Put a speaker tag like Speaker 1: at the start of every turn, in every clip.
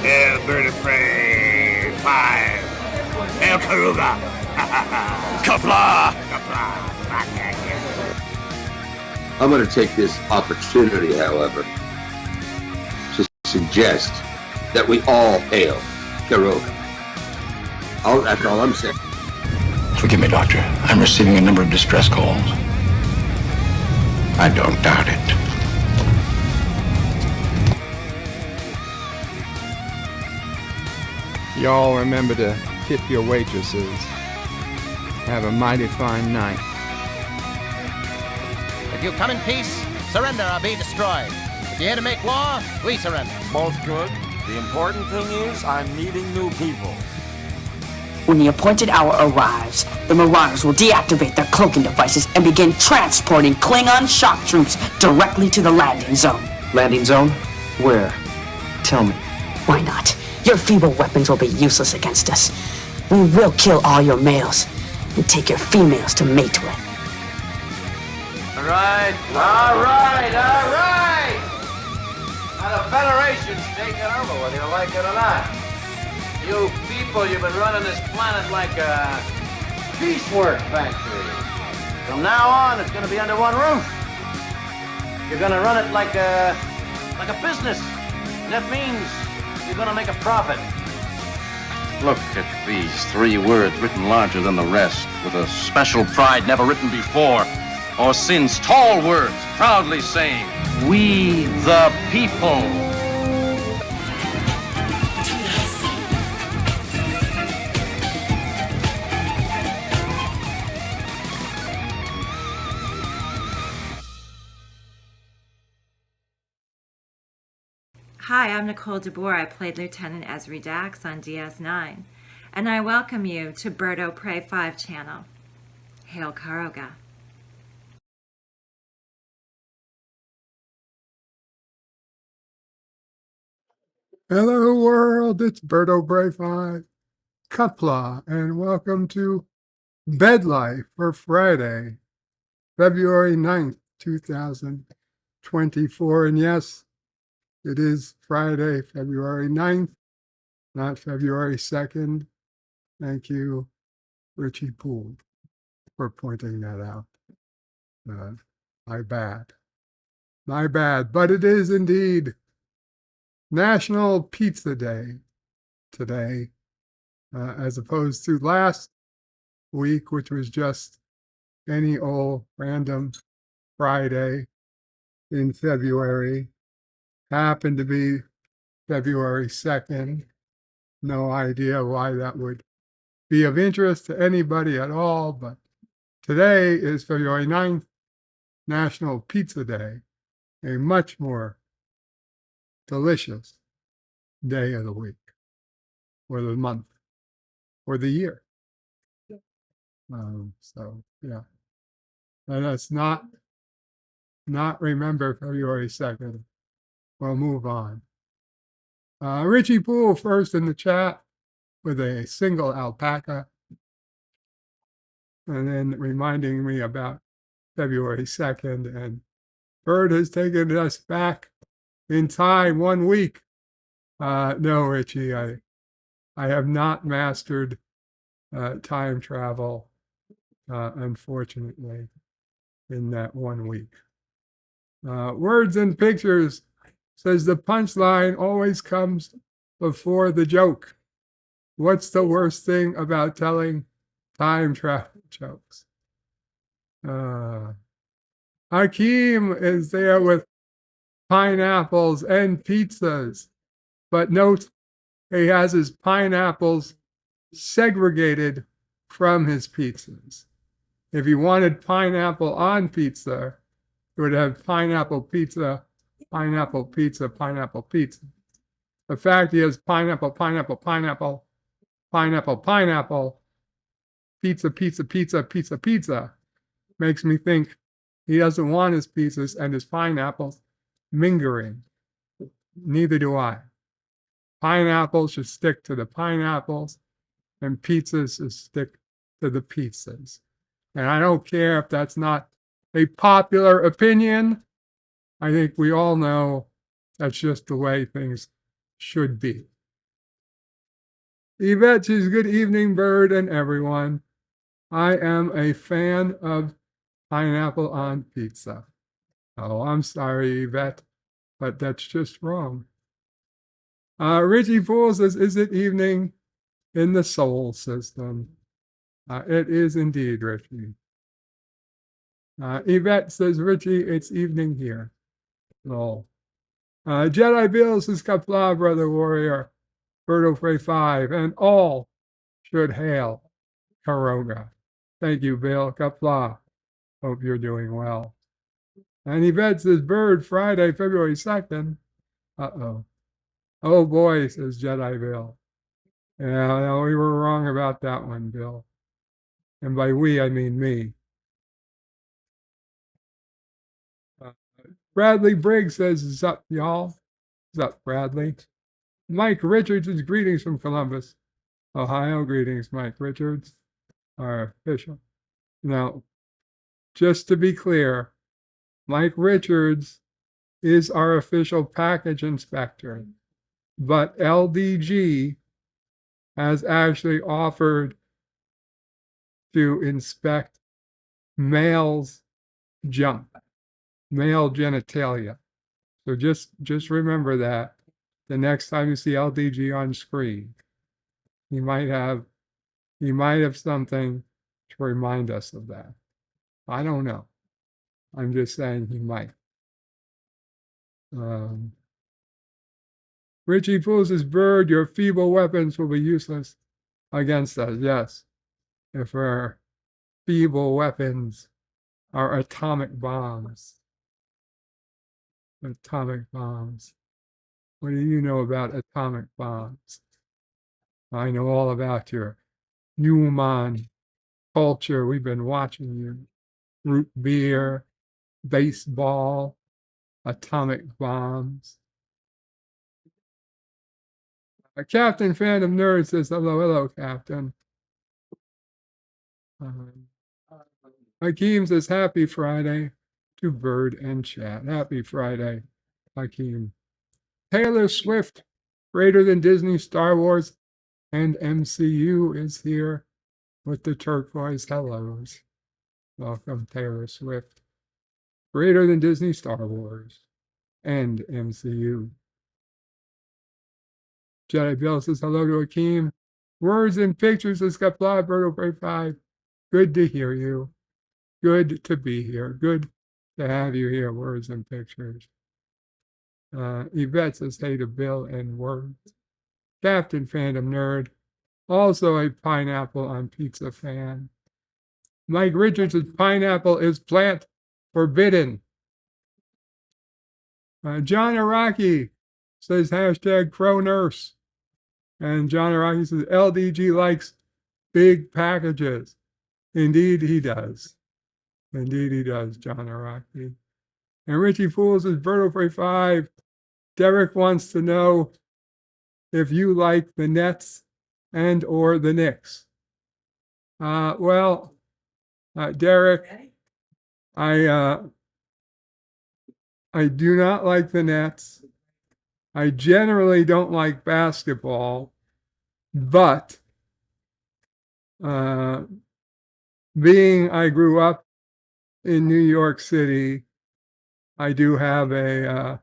Speaker 1: Hail, bird of prey. 5. Hail, Karuga.
Speaker 2: Kapla!
Speaker 1: Kapla.
Speaker 3: I'm going to take this opportunity, however, to suggest that we all hail Karuga. That's all I'm saying.
Speaker 2: Forgive me, Doctor. I'm receiving a number of distress calls. I don't doubt it.
Speaker 4: Y'all remember to tip your waitresses. Have a mighty fine night.
Speaker 5: If you come in peace, surrender or be destroyed. If you're here to make war, we surrender.
Speaker 6: Both good. The important thing is I'm meeting new people.
Speaker 7: When the appointed hour arrives, the Marauders will deactivate their cloaking devices and begin transporting Klingon shock troops directly to the landing zone.
Speaker 8: Landing zone? Where? Tell me.
Speaker 7: Why not? Your feeble weapons will be useless against us. We will kill all your males and take your females to mate with.
Speaker 9: All right. Now the Federation's taking over, whether you like it or not. You people, you've been running this planet like a piecework factory. From now on, it's gonna be under one roof. You're gonna run it like a business. And that means you're gonna make a profit.
Speaker 10: Look at these 3 words written larger than the rest, with a special pride never written before, or since. Tall words, proudly saying, "We the people."
Speaker 11: Hi, I'm Nicole DeBoer. I played Lieutenant Ezri Dax on DS9, and I welcome you to Bird o' Prey 5 channel. Hail Karoga.
Speaker 12: Hello world, it's Bird o' Prey 5, Kapla, and welcome to Bed Life for Friday, February 9th, 2024. And yes, it is Friday, February 9th, not February 2nd. Thank you, Richie Poole, for pointing that out. My bad. But it is indeed National Pizza Day today, as opposed to last week, which was just any old random Friday in February. Happened to be February 2nd. No idea why that would be of interest to anybody at all, but today is February 9th, National Pizza Day, a much more delicious day of the week, or the month, or the year. So, yeah. Let us not remember February 2nd. We'll move on. Richie Poole first in the chat with a single alpaca, and then reminding me about February 2nd. And Bird has taken us back in time 1 week. No, Richie, I have not mastered time travel, unfortunately, in that 1 week. Words and Pictures says the punchline always comes before the joke. What's the worst thing about telling time travel jokes? Hakeem is there with pineapples and pizzas, but note he has his pineapples segregated from his pizzas. If he wanted pineapple on pizza, it would have pineapple pizza, pineapple pizza, pineapple pizza. The fact he has pineapple, pineapple, pineapple, pineapple, pineapple, pizza, pizza, pizza, pizza, pizza, makes me think he doesn't want his pizzas and his pineapples mingling. Neither do I. Pineapples should stick to the pineapples, and pizzas should stick to the pizzas. And I don't care if that's not a popular opinion. I think we all know that's just the way things should be. Yvette says, good evening, Bird and everyone. I am a fan of pineapple on pizza. Oh, I'm sorry, Yvette, but that's just wrong. Richie Poole says, is it evening in the soul system? It is indeed, Richie. Yvette says, Richie, it's evening here. Lol. Jedi Bill says, Kapla, brother warrior, Birdo Prey 5, and all should hail Karoga. Thank you, Bill. Kapla. Hope you're doing well. And Yvette says, Bird, Friday, February 2nd. Uh-oh. Oh boy, says Jedi Bill. Yeah, no, we were wrong about that one, Bill. And by we, I mean me. Bradley Briggs says, "Zup, y'all." Zup, Bradley. Mike Richards is greetings from Columbus, Ohio. Greetings, Mike Richards, our official. Now, just to be clear, Mike Richards is our official package inspector, but LDG has actually offered to inspect males' junk, male genitalia. So just remember that the next time you see LDG on screen, he might have something to remind us of that. I don't know. I'm just saying he might. Richie Pools says, Bird, your feeble weapons will be useless against us. Yes. If our feeble weapons are atomic bombs. Atomic bombs. What do you know about atomic bombs? I know all about your human culture. We've been watching you. Root beer, baseball, atomic bombs. Captain Phantom Nerd says, hello, Captain. Hakeem says, happy Friday to Bird and Chat. Happy Friday, Hakeem. Taylor Swift, greater than Disney, Star Wars, and MCU is here with the turquoise hellos. Welcome, Taylor Swift. Greater than Disney, Star Wars, and MCU. Jedi Bill says, hello to Hakeem. Words and pictures of Skapla, Birdo Prey 5. Good to hear you. Good to be here. Good to have you here, words and pictures. Yvette says, hey to Bill and words. Captain Phantom Nerd, also a pineapple on pizza fan. Mike Richards says, pineapple is plant forbidden. John Araki says, hashtag Crow Nurse. And John Araki says, LDG likes big packages. Indeed, he does. Indeed, he does, John Araki. And Richie Fool says, Birdo Prey 5. Derek wants to know if you like the Nets and or the Knicks. Well, Derek, I do not like the Nets. I generally don't like basketball, but being I grew up in New York City, I do have a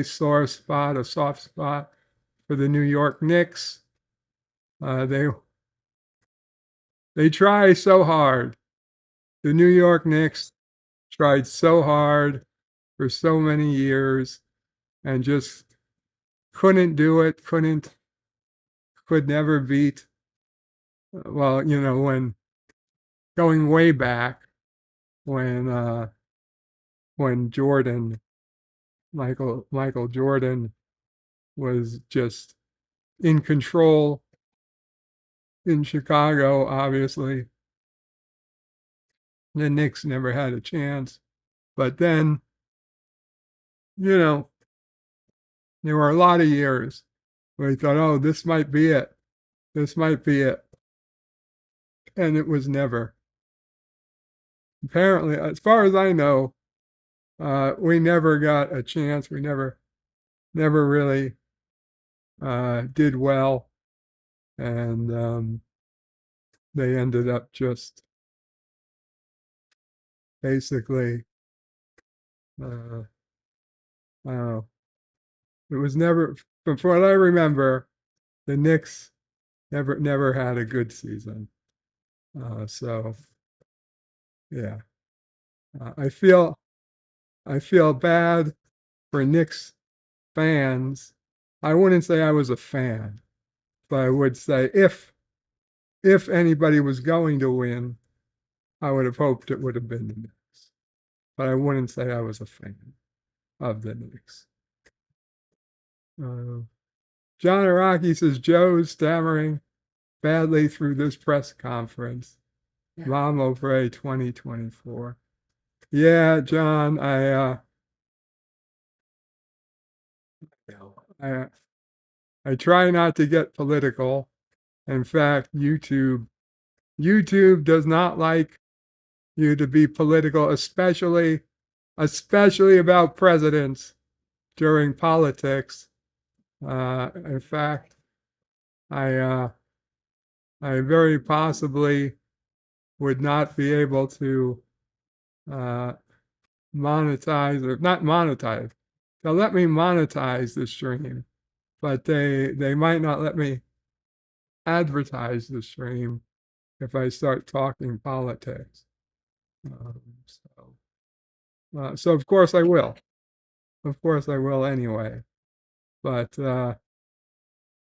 Speaker 12: sore spot, a soft spot for the New York Knicks. They try so hard. The New York Knicks tried so hard for so many years and just couldn't do it, could never beat. Well, you know, when going way back, when Jordan, Michael Jordan was just in control in Chicago, obviously. The Knicks never had a chance. But then, you know, there were a lot of years where we thought, oh, this might be it. This might be it. And it was never. Apparently, as far as I know, we never got a chance. We never really did well, and they ended up just basically, I don't know. It was never, from what I remember, the Knicks never had a good season. So yeah, I feel bad for Knicks fans. I wouldn't say I was a fan, but I would say if anybody was going to win, I would have hoped it would have been the Knicks. But I wouldn't say I was a fan of the Knicks. John Araki says Joe's stammering badly through this press conference. Yeah. Mom Opre 2024. Yeah, John, I try not to get political. In fact, YouTube does not like you to be political, especially about presidents during politics. In fact, I very possibly would not be able to monetize, or not monetize. They'll let me monetize the stream, but they might not let me advertise the stream if I start talking politics. So of course I will. Of course I will anyway. But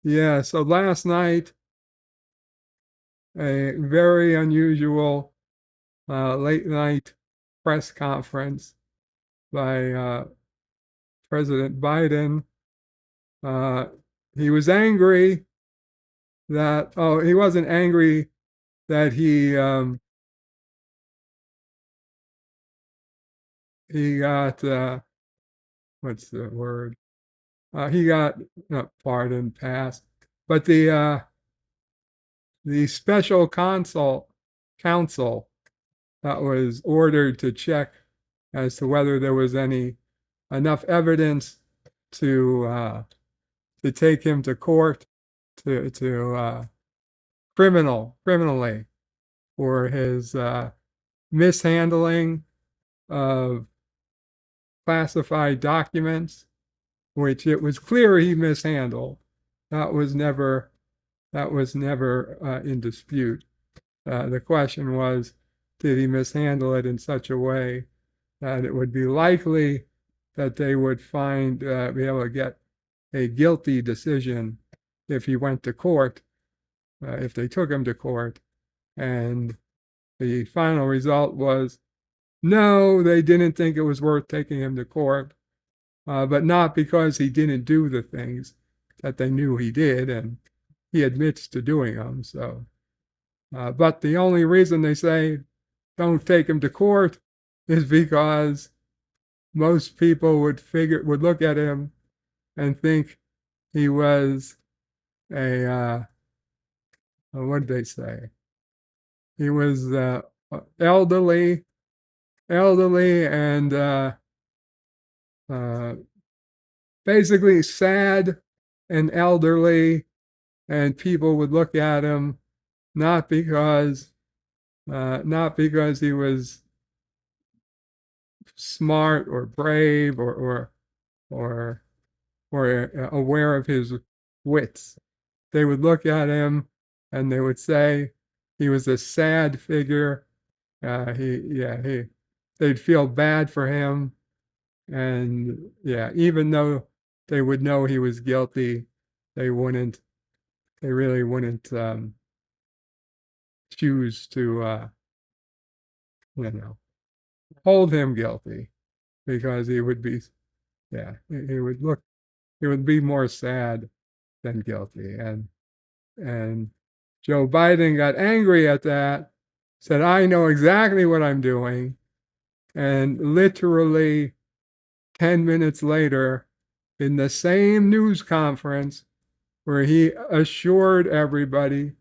Speaker 12: yeah, so last night, a very unusual late night press conference by President Biden. He was angry that, he wasn't angry that he got, what's the word? He got pardoned, passed, but the special counsel that was ordered to check as to whether there was enough evidence to take him to court, to criminally for his mishandling of classified documents, which it was clear he mishandled. That was never in dispute. The question was, did he mishandle it in such a way that it would be likely that they would be able to get a guilty decision if he went to court, if they took him to court. And the final result was, no, they didn't think it was worth taking him to court, but not because he didn't do the things that they knew he did, and he admits to doing them. So, but the only reason they say don't take him to court is because most people would look at him and think he was what did they say? He was elderly and basically sad and elderly, and people would look at him not because he was smart or brave or aware of his wits. They would look at him and they would say he was a sad figure. They'd feel bad for him, and even though they would know he was guilty, they really wouldn't choose to hold him guilty, because he would be more sad than guilty. And Joe Biden got angry at that, said, I know exactly what I'm doing. And literally 10 minutes later, in the same news conference where he assured everybody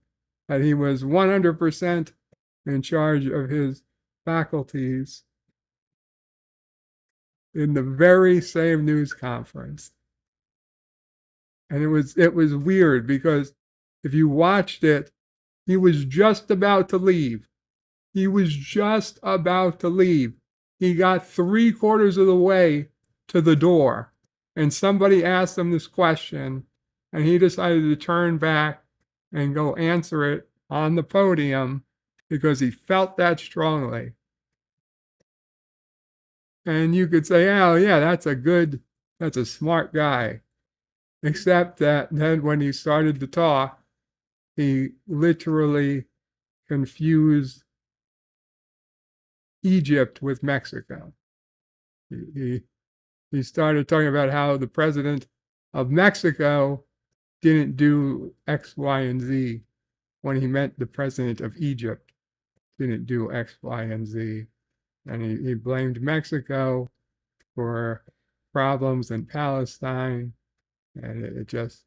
Speaker 12: that he was 100% in charge of his faculties, in the very same news conference, And it was weird because if you watched it, he was just about to leave. He was just about to leave. He got 3/4 of the way to the door, and somebody asked him this question, and he decided to turn back and go answer it on the podium because he felt that strongly. And you could say, oh, yeah, that's a smart guy. Except that then when he started to talk, he literally confused Egypt with Mexico. He started talking about how the president of Mexico didn't do X, Y, and Z when he meant the president of Egypt didn't do X, Y, and Z. And he blamed Mexico for problems in Palestine. And it just,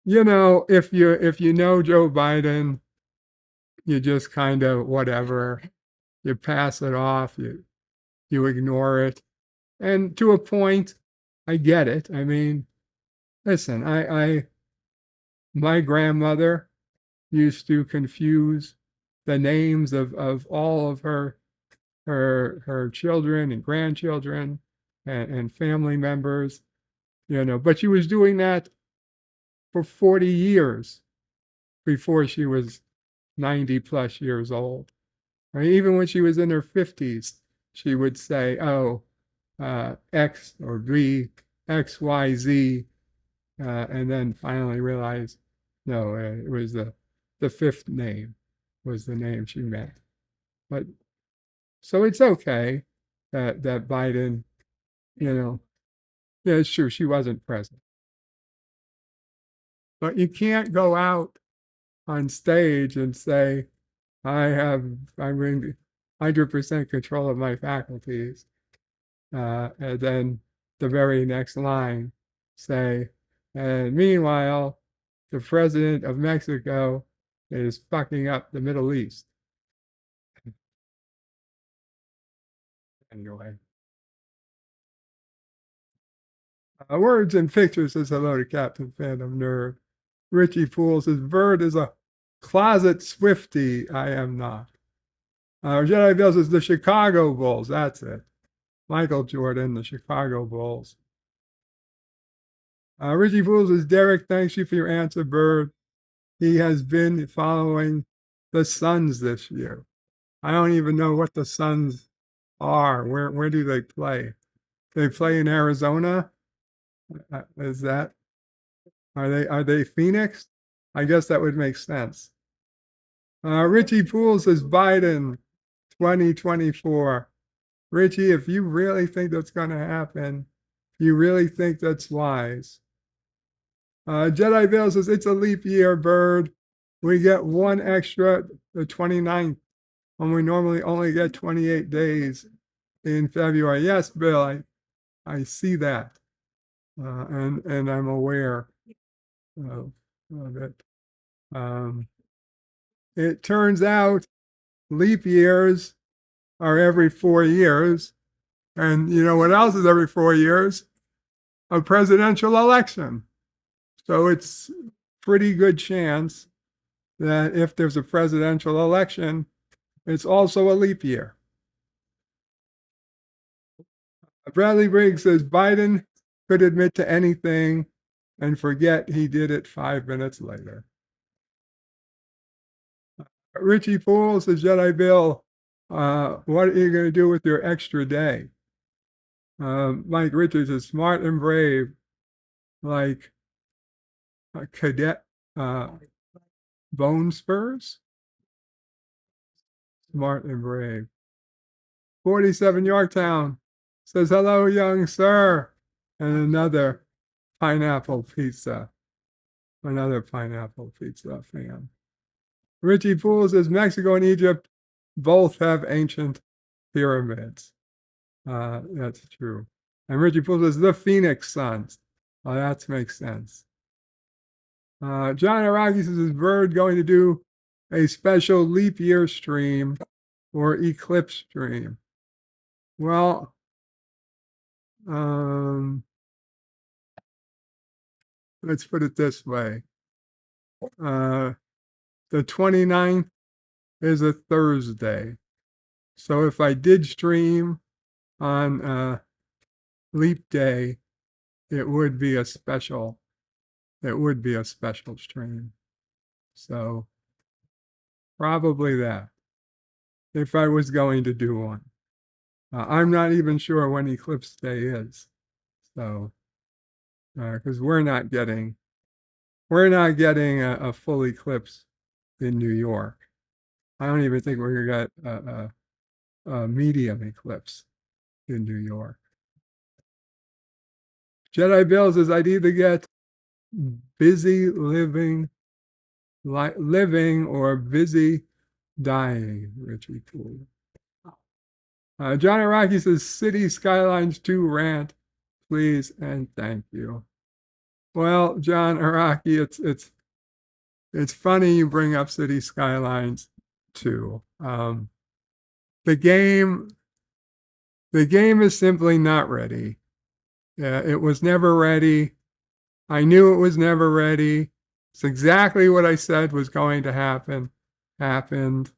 Speaker 12: if you know Joe Biden, you just kind of whatever, you pass it off, you ignore it. And to a point, I get it. I mean, listen, my grandmother used to confuse the names of all of her children and grandchildren and family members, but she was doing that for 40 years before she was 90 plus years old. I mean, even when she was in her 50s, she would say, oh, X or B, X, Y, Z, and then finally realized, no, it was the fifth name was the name she meant. But so it's okay that Biden, yeah, it's true, she wasn't president. But you can't go out on stage and say, I'm in 100% control of my faculties. And then the very next line say, and meanwhile, the president of Mexico is fucking up the Middle East. Anyway. Words and Pictures says hello to Captain Phantom Nerd. Richie Poole says, Bird is a closet Swiftie. I am not. Jedi Bill says, the Chicago Bulls. That's it. Michael Jordan, the Chicago Bulls. Richie Poole says, Derek, thanks you for your answer, Bird. He has been following the Suns this year. I don't even know what the Suns are. Where do they play? They play in Arizona? Is that? Are they Phoenix? I guess that would make sense. Richie Poole says Biden 2024. Richie, if you really think that's going to happen, you really think that's wise. Jedi Bill says it's a leap year, Bird. We get one extra, the 29th, when we normally only get 28 days in February. Yes, Bill, I see that. And I'm aware of it. It turns out leap years are every 4 years. And you know what else is every 4 years? A presidential election. So it's pretty good chance that if there's a presidential election, it's also a leap year. Bradley Briggs says Biden could admit to anything and forget he did it 5 minutes later. Richie Poole says, Jedi Bill, what are you going to do with your extra day? Mike Richards is smart and brave, like a cadet bone spurs. Smart and brave. 47 Yorktown says, hello, young sir. And another pineapple pizza. Another pineapple pizza fan. Richie Poole says, Mexico and Egypt both have ancient pyramids. That's true. And Richie Poole says, the Phoenix Suns. Oh, that makes sense. John Araki says, is Bird going to do a special leap year stream or eclipse stream? Well, let's put it this way. The 29th is a Thursday. So if I did stream on Leap Day, it would be a special stream. So probably that, if I was going to do one. I'm not even sure when Eclipse Day is. So, because we're not getting a full eclipse in New York. I don't even think we're gonna get a medium eclipse in New York. Jedi Bill says I'd either get busy living or busy dying. Richie Poole. John Araki says City Skylines 2 rant, please and thank you. Well, John Araki, it's funny you bring up City Skylines 2. The game is simply not ready. It was never ready. I knew it was never ready. It's exactly what I said was going to happen. Happened.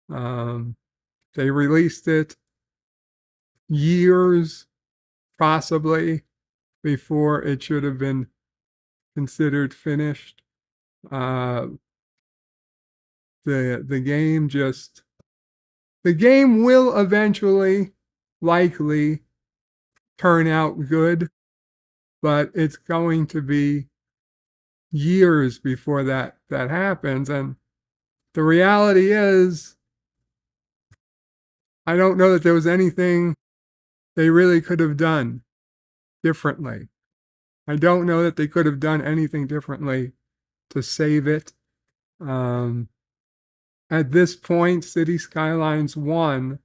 Speaker 12: They released it years, possibly, before it should have been considered finished. The game will eventually, likely, turn out good, but it's going to be years before that happens. And the reality is, I don't know that there was anything they really could have done differently. I don't know that they could have done anything differently to save it. At this point, City Skylines 1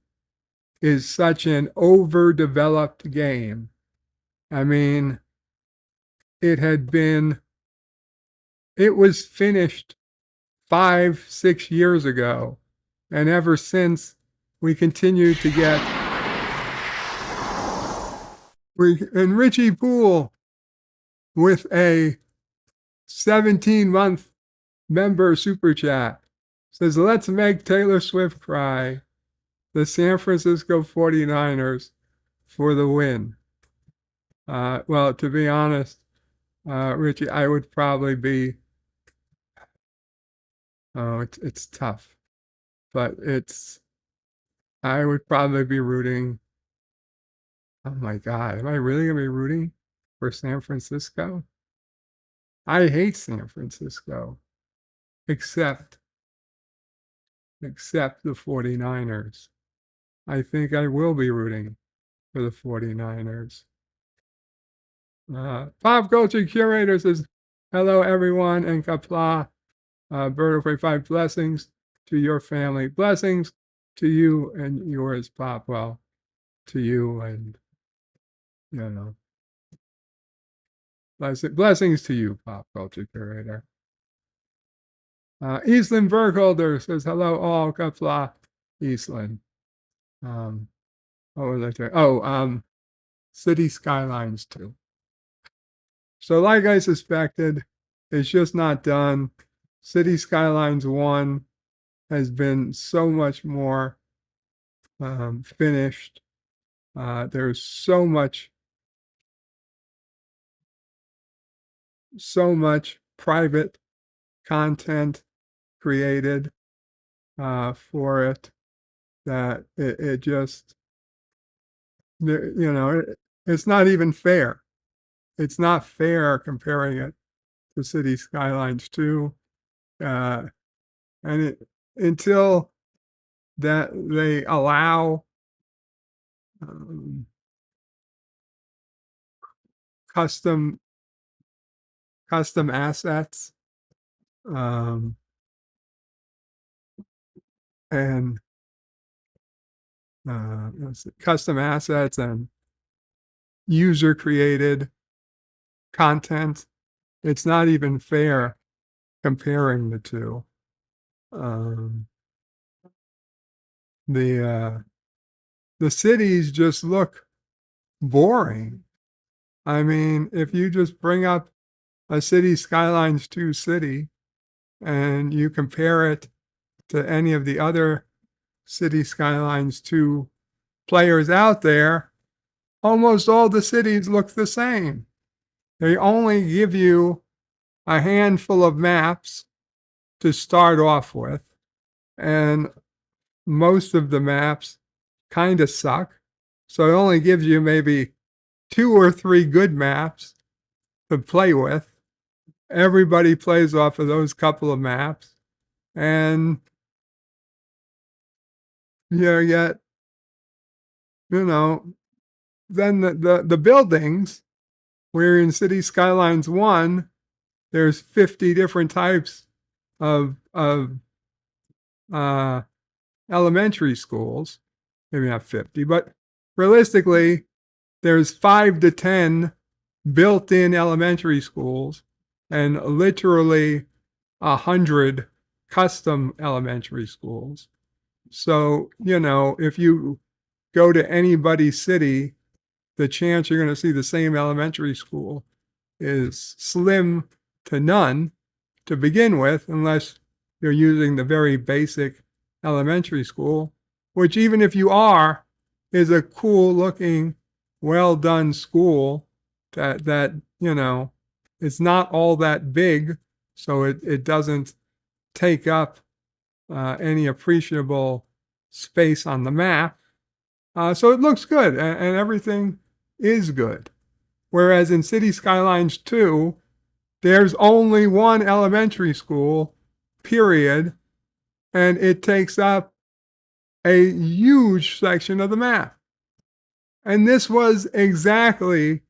Speaker 12: is such an overdeveloped game. I mean, it was finished 5-6 years ago, and ever since we continue to get, and Richie Poole with a 17-month member super chat says, let's make Taylor Swift cry. The San Francisco 49ers for the win. Well, to be honest, Richie, I would probably be, it's tough, but I would probably be rooting. Oh my God, am I really going to be rooting for San Francisco? I hate San Francisco, except the 49ers. I think I will be rooting for the 49ers. Pop Culture Curator says, hello everyone, and Kapla, Bird of Prey 5, blessings to your family. Blessings to you and yours, Pop. Well, to you and, blessings to you, Pop Culture Curator. Eastland Burkholder says, hello all, Kapla, Eastland. What was I saying? City Skylines 2. So like I suspected, it's just not done. City Skylines 1 has been so much more finished. There's so much private content created for it that it just, it's not even fair. It's not fair comparing it to City Skylines 2. And until that they allow custom assets and custom assets and user created content, it's not even fair comparing the two. The cities just look boring. I mean, if you just bring up a City Skylines 2 city and you compare it to any of the other City Skylines 2 players out there, almost all the cities look the same. They only give you a handful of maps to start off with, and most of the maps kind of suck. So it only gives you maybe 2 or 3 good maps to play with. Everybody plays off of those couple of maps, and yet, then the buildings, where in City Skylines 1, there's 50 different types of elementary schools. Maybe not 50, but realistically, there's 5 to 10 built-in elementary schools and literally 100 custom elementary schools. So, if you go to anybody's city, the chance you're going to see the same elementary school is slim to none to begin with, unless you're using the very basic elementary school, which, even if you are, is a cool looking, well done school that it's not all that big, so it doesn't take up any appreciable space on the map. So it looks good, and everything is good. Whereas in City Skylines 2, there's only one elementary school, period, and it takes up a huge section of the map. And this was exactly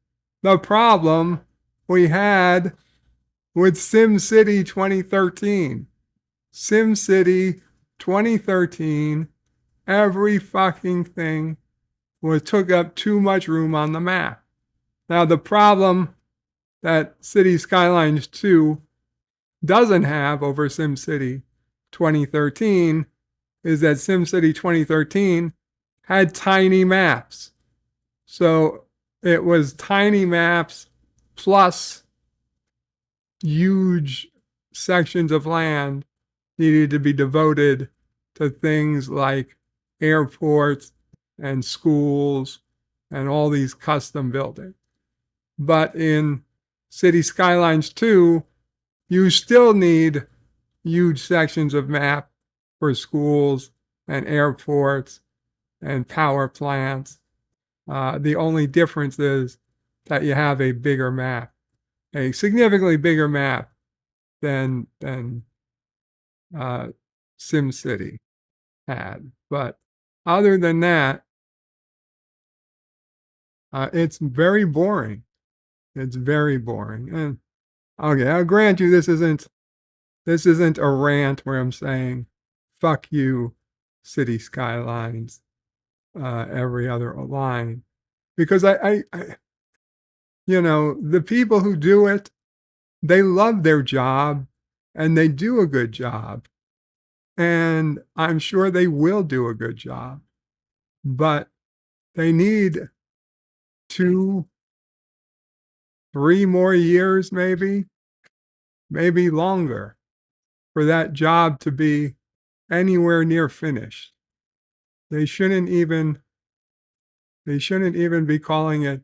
Speaker 12: the problem we had with SimCity 2013. SimCity 2013, every fucking thing took up too much room on the map. Now, the problem that City Skylines 2 doesn't have over SimCity 2013 is that SimCity 2013 had tiny maps. So it was tiny maps plus huge sections of land needed to be devoted to things like airports and schools and all these custom buildings. But in City Skylines 2, you still need huge sections of map for schools and airports and power plants. The only difference is that you have a bigger map, a significantly bigger map than SimCity had. But other than that, it's very boring. It's very boring. And okay, I'll grant you this isn't a rant where I'm saying, fuck you, City Skylines, every other line. Because I the people who do it, they love their job and they do a good job. And I'm sure they will do a good job. But they need 2, 3 more years, maybe longer, for that job to be anywhere near finished. They shouldn't even be calling it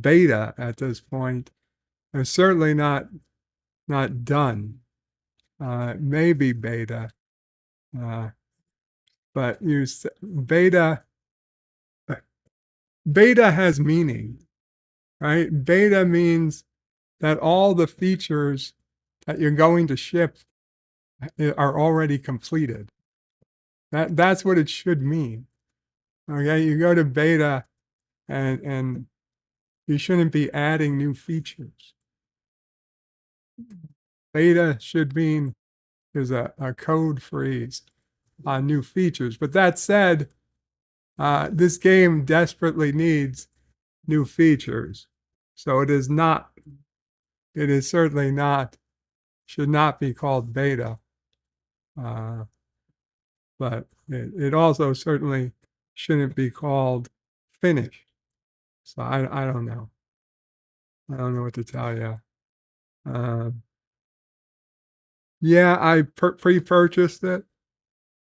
Speaker 12: beta at this point. They're certainly not done. Maybe beta, but beta has meaning, right? Beta means that all the features that you're going to ship are already completed. That's what it should mean. Okay, you go to beta and you shouldn't be adding new features. Beta should mean there's a code freeze on new features. But that said, this game desperately needs new features. So it is certainly not, should not be called beta. But it also certainly shouldn't be called finished. So I don't know. I don't know what to tell you. Yeah, I pre-purchased it,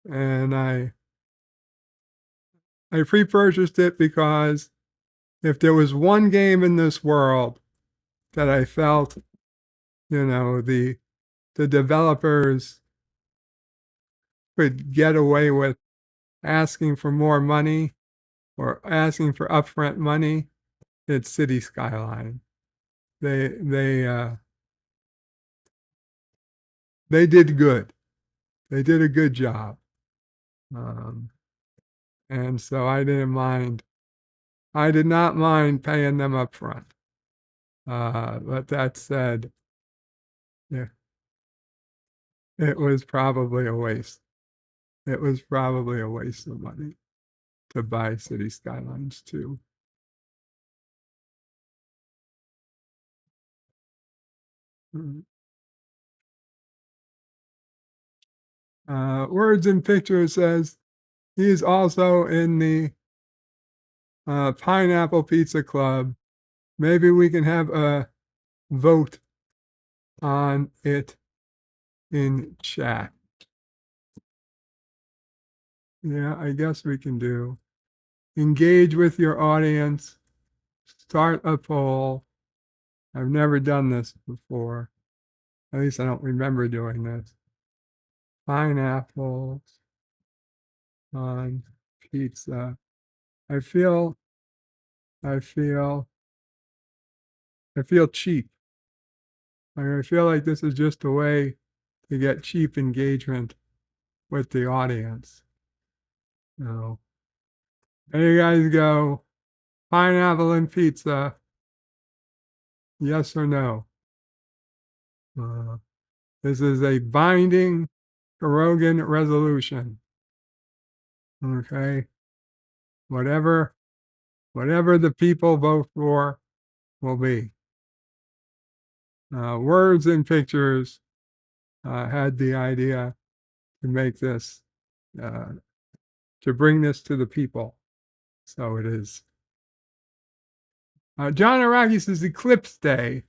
Speaker 12: and I pre-purchased it because if there was one game in this world that I felt, the developers could get away with asking for more money or asking for upfront money, it's City Skyline. They did good. They did a good job. And so I didn't mind. I did not mind paying them up front. But that said, yeah, it was probably a waste. It was probably a waste of money to buy City Skylines 2. Words and Pictures says he is also in the Pineapple Pizza Club. Maybe we can have a vote on it in chat. Yeah, I guess we can do. Engage with your audience. Start a poll. I've never done this before. At least I don't remember doing this. Pineapples on pizza. I feel cheap. I feel like this is just a way to get cheap engagement with the audience. So, there you guys go. Pineapple and pizza. Yes or no? This is a binding Rogan resolution. Okay. Whatever the people vote for will be. Words and Pictures had the idea to make this, to bring this to the people. So it is. John Araki says Eclipse Day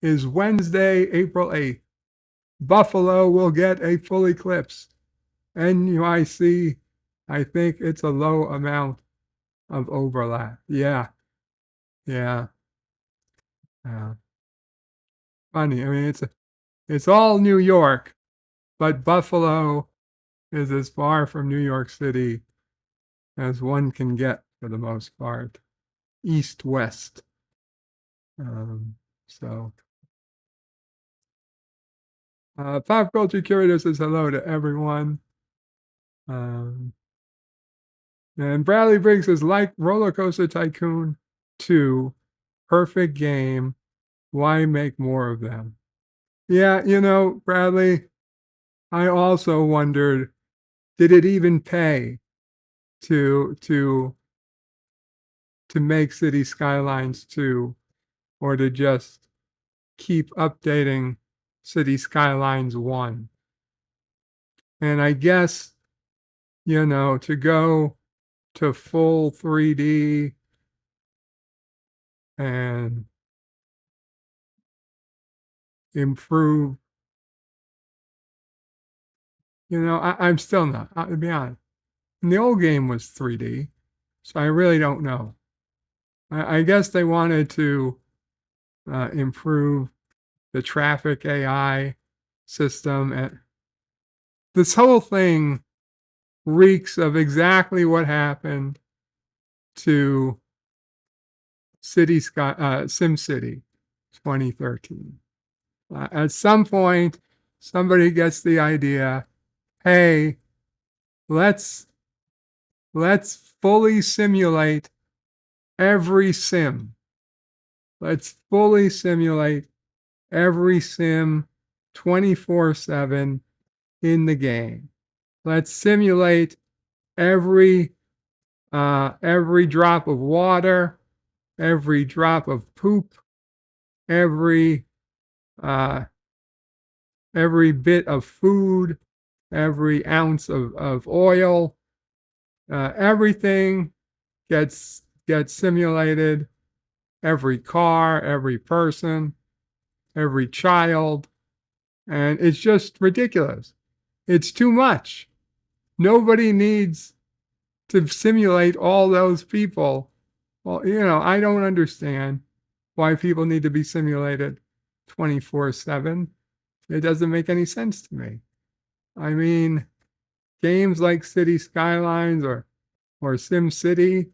Speaker 12: is Wednesday, April 8th. Buffalo will get a full eclipse. NUIC, I think it's a low amount of overlap. Yeah. Funny. I mean, it's all New York, but Buffalo is as far from New York City as one can get for the most part, east-west. Pop Culture Curator says hello to everyone. And Bradley Briggs says, like Roller Coaster Tycoon 2, perfect game. Why make more of them? Yeah, Bradley, I also wondered, did it even pay to make City Skylines 2, or to just keep updating City Skylines 1? And I guess, to go to full 3D and improve, I'm still not, to be honest. And the old game was 3D, so I really don't know. I guess they wanted to improve the traffic AI system, and this whole thing reeks of exactly what happened to SimCity 2013. At some point, somebody gets the idea, hey, let's fully simulate every sim. Let's fully simulate every sim 24/7 in the game. Let's simulate every drop of water, every drop of poop, every bit of food, every ounce of oil. Everything gets simulated every car, every person, every child. And it's just ridiculous. It's too much. Nobody needs to simulate all those people. Well, I don't understand why people need to be simulated 24/7. It doesn't make any sense to me. I mean, games like City Skylines or SimCity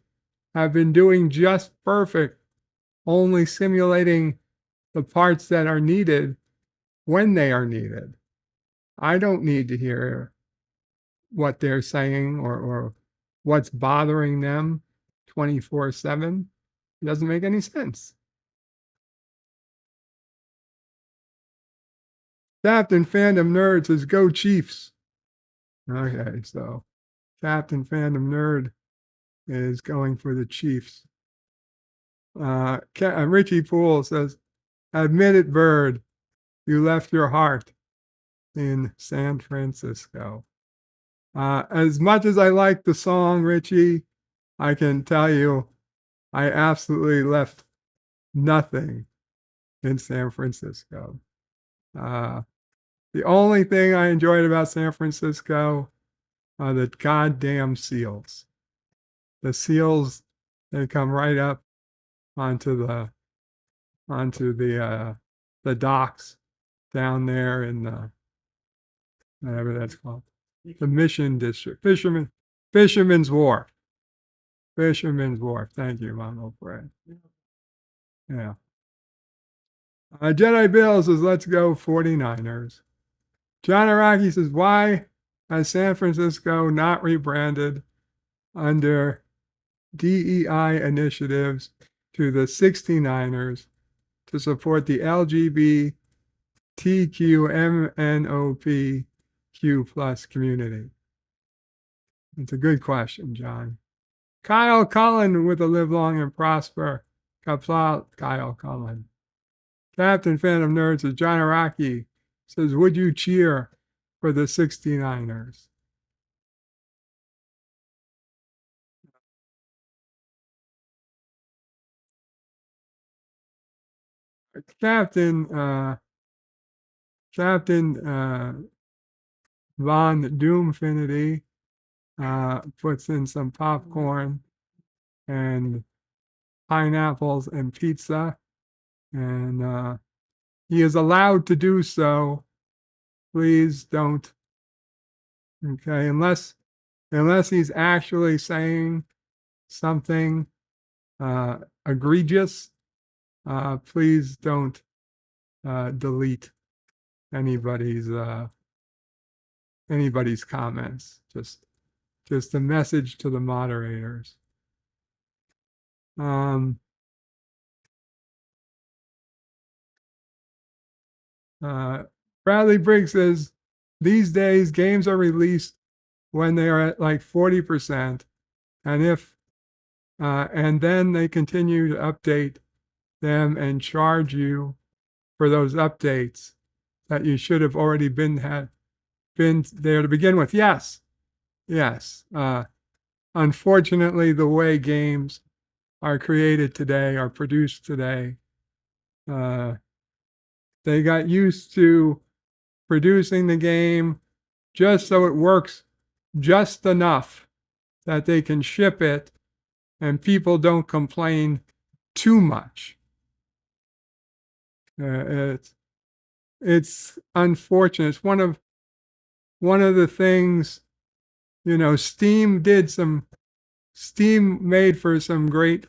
Speaker 12: have been doing just perfect, only simulating the parts that are needed when they are needed. I don't need to hear what they're saying or what's bothering them 24/7. It doesn't make any sense. Captain Fandom Nerd says, "Go Chiefs." Okay, so Captain Fandom Nerd is going for the Chiefs. Richie Poole says, "Admit it, Bird, you left your heart in San Francisco." As much as I like the song, Richie, I can tell you I absolutely left nothing in San Francisco. The only thing I enjoyed about San Francisco are the goddamn seals. The seals, they come right up onto the docks down there in whatever that's called, the Mission District, Fisherman's Wharf. Fisherman's Wharf. Thank you, Mama Fred. Yeah. Jedi Bill says, "Let's go 49ers." John Araki says, "Why has San Francisco not rebranded under DEI initiatives to the 69ers to support the LGBTQMNOPQ+ community?" It's a good question, John. Kyle Cullen with a live long and prosper. Kapla, Kyle Cullen. Captain Phantom Nerd says, John Araki says, "Would you cheer for the 69ers?" Captain Von Doomfinity puts in some popcorn and pineapples and pizza, and he is allowed to do so. Please don't. Okay, unless he's actually saying something egregious, please don't delete anybody's comments. Just a message to the moderators. Bradley Briggs says, "These days games are released when they are at like 40%, and then they continue to update them and charge you for those updates that you should have already been there to begin with." Yes. Unfortunately, the way games are created today, are produced today, they got used to producing the game just so it works just enough that they can ship it and people don't complain too much. It's unfortunate. It's one of the things, Steam made for some great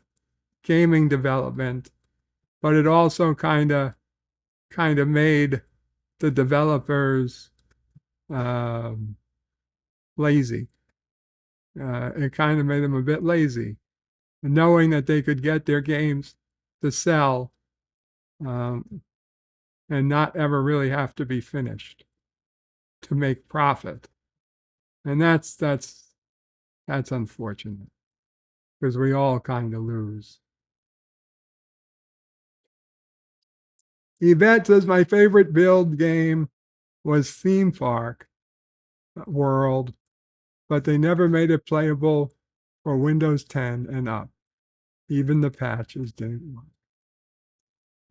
Speaker 12: gaming development, but it also kind of made the developers lazy. It kind of made them a bit lazy, knowing that they could get their games to sell and not ever really have to be finished to make profit. And that's unfortunate, because we all kind of lose. Yvette says, "My favorite build game was Theme Park World, but they never made it playable for Windows 10 and up. Even the patches didn't work."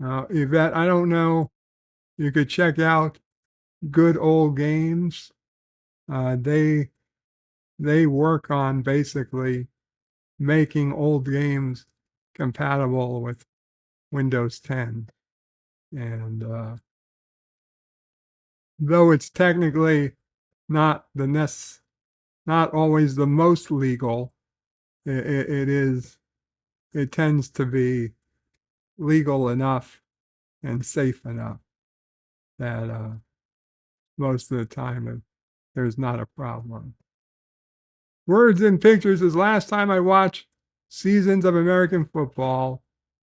Speaker 12: Yvette, I don't know. You could check out Good Old Games. They work on basically making old games compatible with Windows 10. And though it's technically not not always the most legal, it tends to be legal enough and safe enough that most of the time there's not a problem. Words and Pictures is last time I watched seasons of American football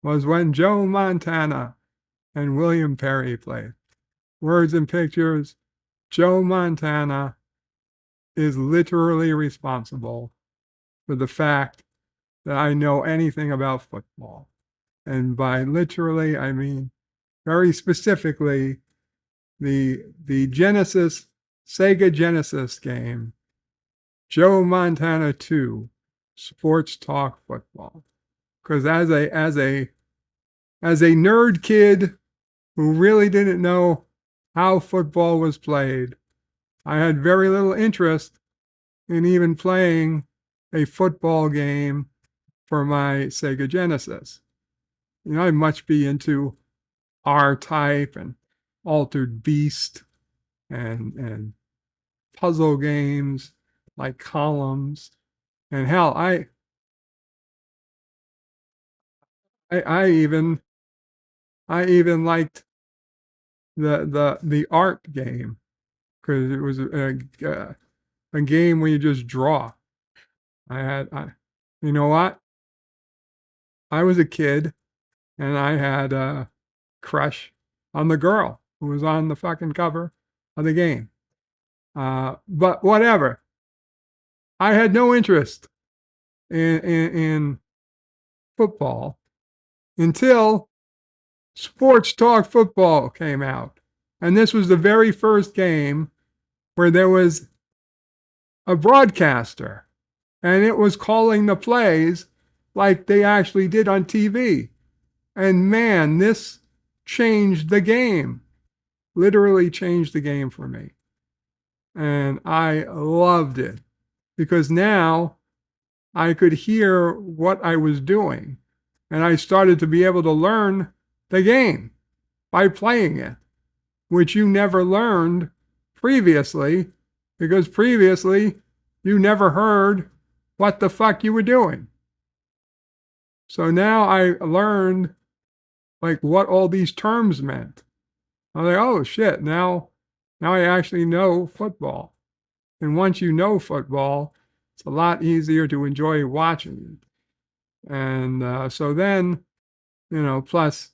Speaker 12: was when Joe Montana and William Perry played. Words and Pictures, Joe Montana is literally responsible for the fact that I know anything about football. And by literally, I mean very specifically the Sega Genesis game, Joe Montana 2, Sports Talk Football. Because as a nerd kid who really didn't know how football was played, I had very little interest in even playing a football game for my Sega Genesis. I'd much be into R-Type and Altered Beast and puzzle games like Columns. And hell, I even liked the art game because it was a game where you just draw. You know what? I was a kid and I had a crush on the girl who was on the fucking cover of the game. But whatever. I had no interest in football until Sports Talk Football came out. And this was the very first game where there was a broadcaster and it was calling the plays like they actually did on TV. And man, this changed the game. Literally changed the game for me. And I loved it because now I could hear what I was doing. And I started to be able to learn the game by playing it, which you never learned previously because previously you never heard what the fuck you were doing. So now I learned like what all these terms meant. I'm like, oh shit, now I actually know football. And once you know football, it's a lot easier to enjoy watching it. And so then, plus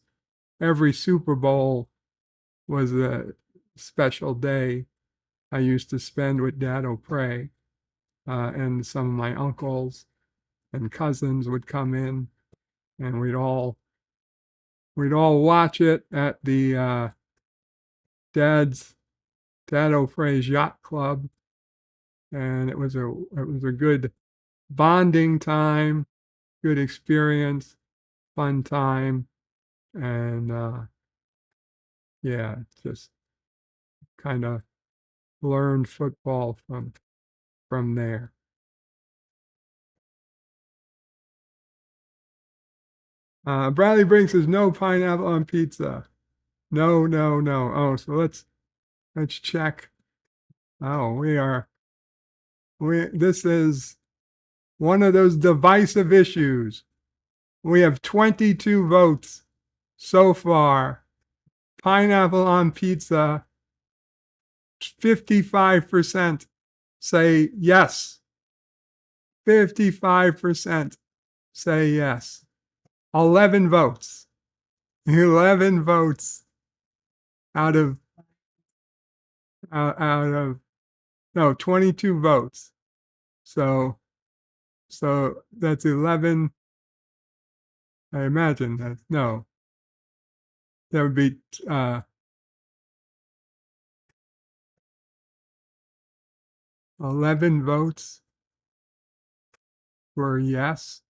Speaker 12: every Super Bowl was a special day I used to spend with Dad O'Prey. And some of my uncles and cousins would come in and we'd all watch it at the Dad O'Prey's Yacht Club. And it was a good bonding time, good experience, fun time. And yeah, just kind of learned football from there. Bradley Brink says no pineapple on pizza. No. Oh, so let's check. Oh, this is one of those divisive issues. We have 22 votes so far. Pineapple on pizza, 55% say yes. 55% say yes. 11 votes. 11 votes out of 22 votes. So that's 11. I imagine that would be 11 votes for yes.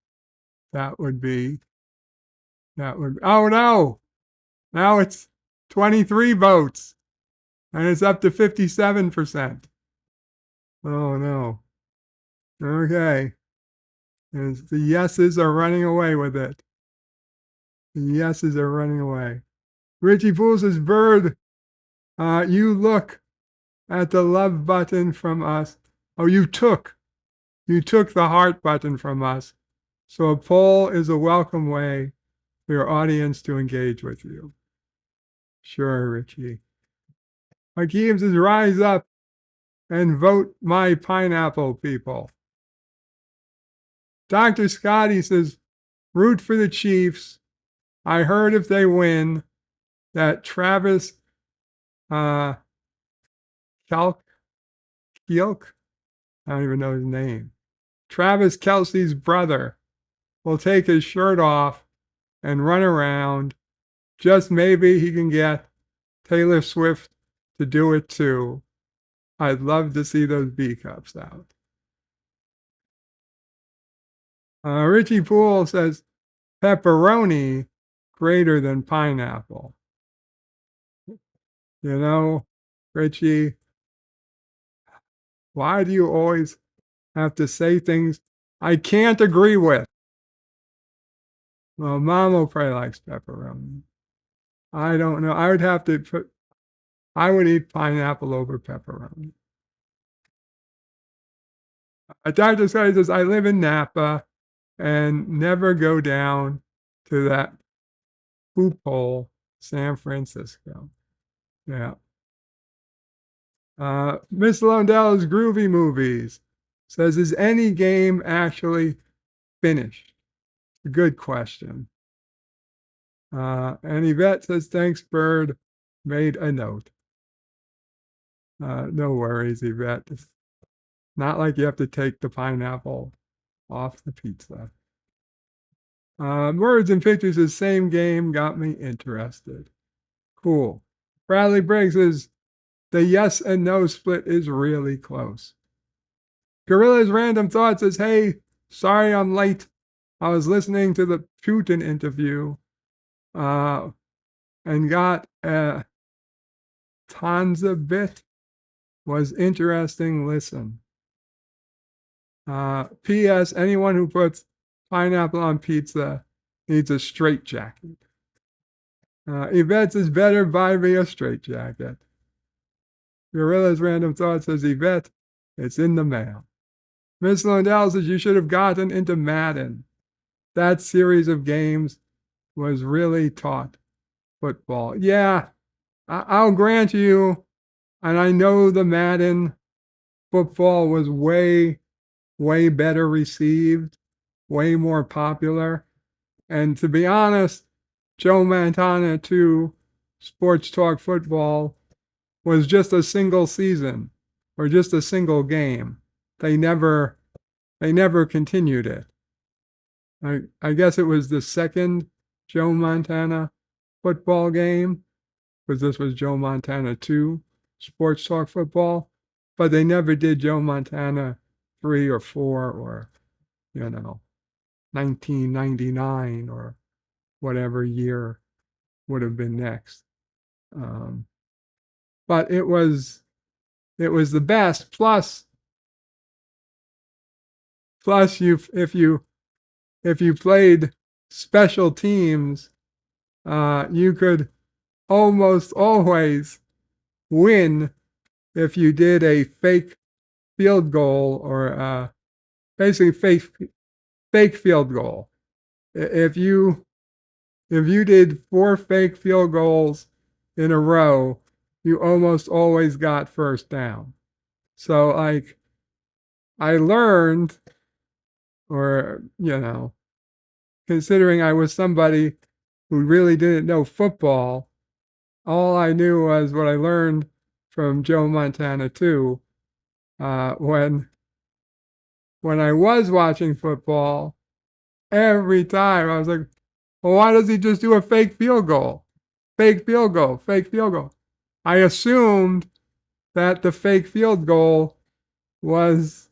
Speaker 12: That would oh no, Now it's 23 votes, and it's up to 57%. Oh, no. Okay. And the yeses are running away with it. The yeses are running away. Richie Poole says, Bird, you look at the love button from us. Oh, you took the heart button from us. So a poll is a welcome way for your audience to engage with you. Sure, Richie. Hakeem says, rise up and vote my pineapple, people. Dr. Scotty says, root for the Chiefs. I heard if they win that Travis Kelk, I don't even know his name. Travis Kelce's brother will take his shirt off and run around. Just maybe he can get Taylor Swift to do it too. I'd love to see those B cups out. Richie Poole says pepperoni greater than pineapple. You know, Richie, why do you always have to say things I can't agree with? Well, Mama probably likes pepperoni. I don't know. I would eat pineapple over pepperoni. Dr. Scotty says, I live in Napa and never go down to that hoop hole, San Francisco. Yeah. Miss Londel's Groovy Movies says, is any game actually finished? A good question. And Yvette says, thanks, Bird. Made a note. No worries, Yvette. It's not like you have to take the pineapple off the pizza. Words and Pictures, the same game got me interested. Cool. Bradley Briggs says, the yes and no split is really close. Gorilla's Random Thought says, hey, sorry I'm late. I was listening to the Putin interview and got a tons of bit. Was interesting listen. P.S. Anyone who puts pineapple on pizza needs a straitjacket. Yvette says, better buy me a straitjacket. Gorilla's Random Thought says, Yvette, it's in the mail. Miss Lundell says, you should have gotten into Madden. That series of games was really taught football. Yeah, I'll grant you, and I know the Madden football was way, way better received, way more popular. And to be honest, Joe Montana 2 Sports Talk Football was just a single season or just a single game. They never continued it. I guess it was the second Joe Montana football game, because this was Joe Montana 2 Sports Talk Football, but they never did Joe Montana 3 or 4 or, 1999 or whatever year would have been next. But it was the best. Plus if you played special teams, you could almost always win if you did a fake field goal or basically fake field goal. If you did 4 fake field goals in a row, you almost always got first down. So like I learned, or considering I was somebody who really didn't know football, all I knew was what I learned from Joe Montana 2. When I was watching football, every time I was like, well, why does he just do a fake field goal? Fake field goal, fake field goal. I assumed that the fake field goal was,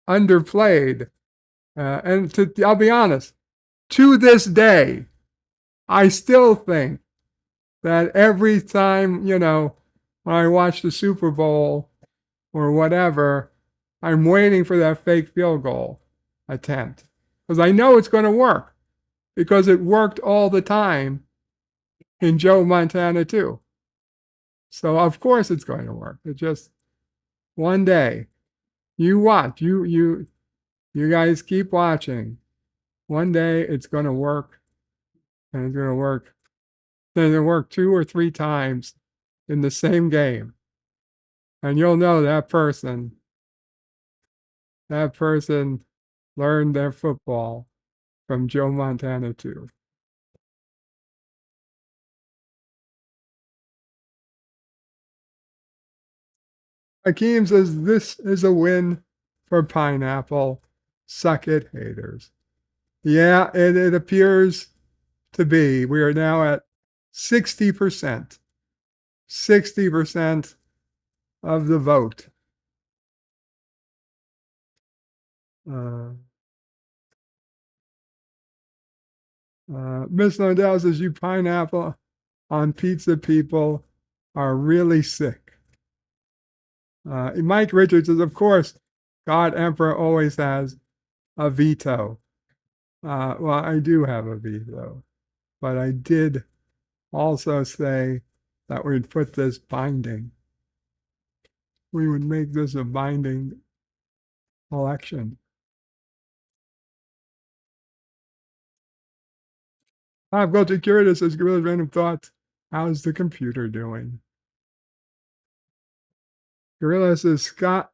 Speaker 12: underplayed. And I'll be honest, to this day, I still think that every time, when I watch the Super Bowl or whatever, I'm waiting for that fake field goal attempt because I know it's going to work because it worked all the time in Joe Montana too. So of course it's going to work. It just one day, you watch, you guys keep watching. One day it's going to work, and it's going to work. Then it'll work 2 or 3 times in the same game, and you'll know that person learned their football from Joe Montana too. Hakeem says this is a win for Pineapple. Suck it, haters. Yeah, it appears to be. We are now at 60%. 60% of the vote. Miss Lundell says, you pineapple on pizza people are really sick. Mike Richards says, of course, God Emperor always has a veto. Well, I do have a veto, but I did also say that we'd put this binding. We would make this a binding election. I've got to Curious says, Guerrilla's Random Thoughts. How's the computer doing? Gorilla says, Scott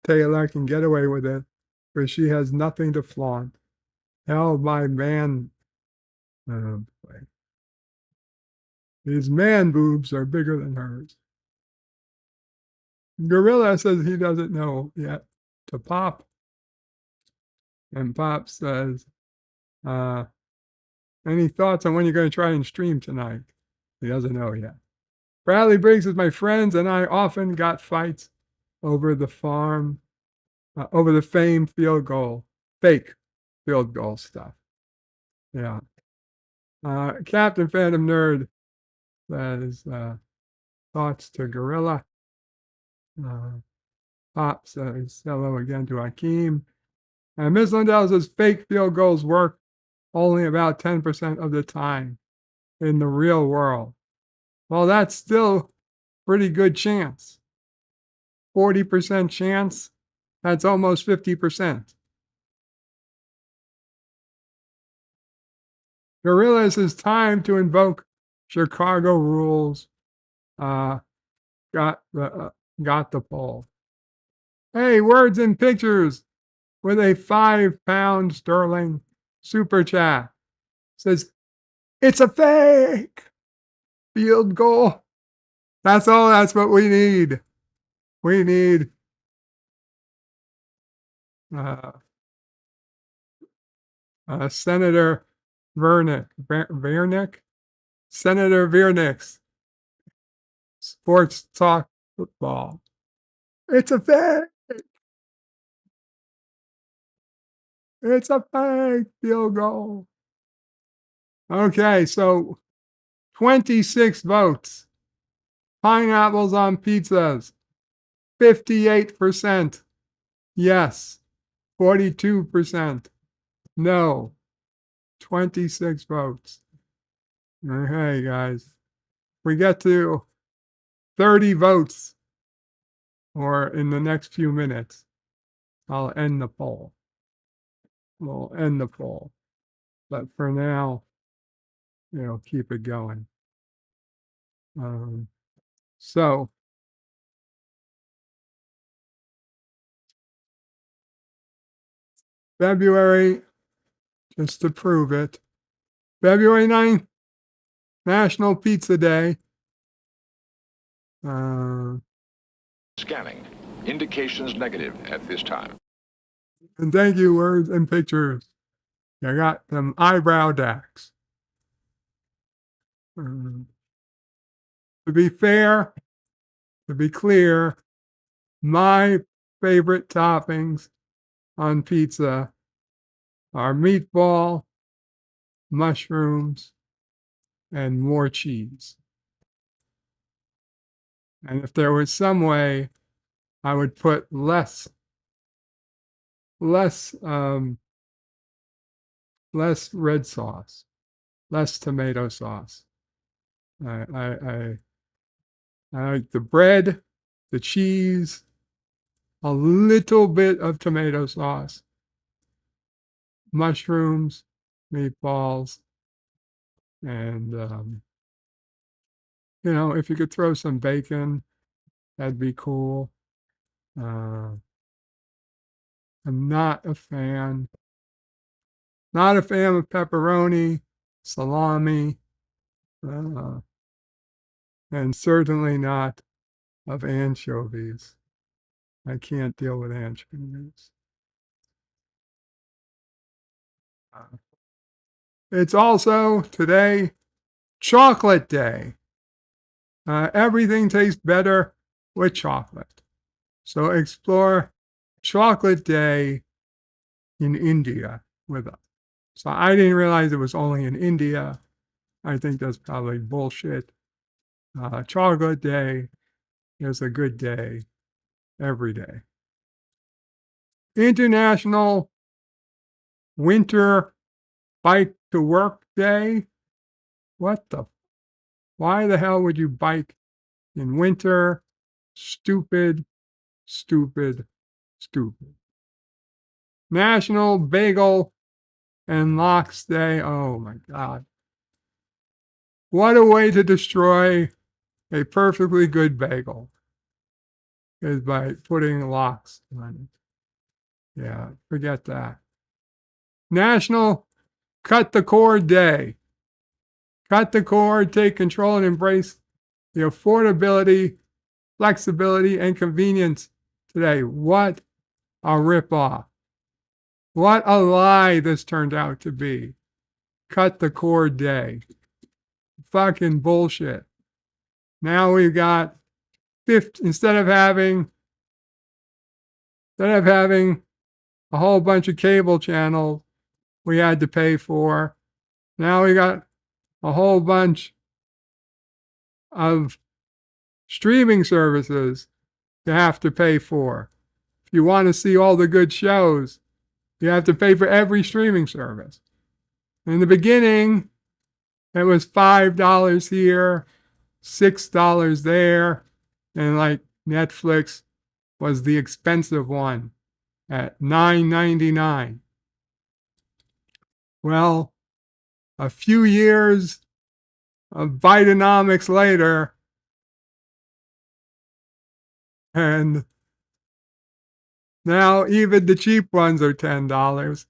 Speaker 12: Taylor can get away with it, but she has nothing to flaunt. Hell, my man. Oh, boy. His man boobs are bigger than hers. Gorilla says he doesn't know yet to Pop. And Pop says, any thoughts on when you're going to try and stream tonight? He doesn't know yet. Bradley Briggs says, my friends and I often got fights over the over the fake field goal stuff. Yeah. Captain Phantom Nerd says, thoughts to Gorilla. Pop says, hello again to Hakeem. And Ms. Lundell says, fake field goals work only about 10% of the time in the real world. Well, that's still pretty good chance. 40% chance, that's almost 50%. Gorilla says, time to invoke Chicago rules. Got the poll. Hey, Words and Pictures with a £5 sterling super chat says, it's a fake field goal. That's all. That's what we need. We need Senator Vernick, Senator Vernick's sports talk football. It's a fake. It's a fake field goal. Okay, so 26 votes. Pineapples on pizzas. 58% yes. 42% no. 26 votes. Okay, guys. We get to 30 votes, or in the next few minutes, I'll end the poll. We'll end the poll. But for now, keep it going. So, February, just to prove it, February 9th, National Pizza Day.
Speaker 2: Scanning. Indications negative at this time.
Speaker 12: And thank you, Words and Pictures. I got some eyebrow dacks. To be fair, to be clear, my favorite toppings on pizza are meatball, mushrooms, and more cheese. And if there was some way, I would put less red sauce, less tomato sauce. I like the bread, the cheese, a little bit of tomato sauce, mushrooms, meatballs, and if you could throw some bacon, that'd be cool. I'm not a fan of pepperoni, salami, and certainly not of anchovies. I can't deal with anchovies. It's also today chocolate day. Everything tastes better with chocolate. So explore Chocolate Day in India with us. So I didn't realize it was only in India. I think that's probably bullshit. Chocolate Day is a good day every day. International Winter Bike to Work Day. Why the hell would you bike in winter? Stupid, stupid, stupid. National Bagel and Lox Day. Oh my God. What a way to destroy a perfectly good bagel is by putting locks on it. Yeah, forget that. National Cut the Cord Day. Cut the cord, take control, and embrace the affordability, flexibility, and convenience today. What a ripoff. What a lie this turned out to be. Cut the cord day. Fucking bullshit. Now we've got instead of having a whole bunch of cable channels we had to pay for, now we got a whole bunch of streaming services you have to pay for. If you want to see all the good shows, you have to pay for every streaming service. In the beginning, it was $5 here, $6 there, and like Netflix was the expensive one at $9.99. Well, a few years of Bidenomics later, and now even the cheap ones are $10.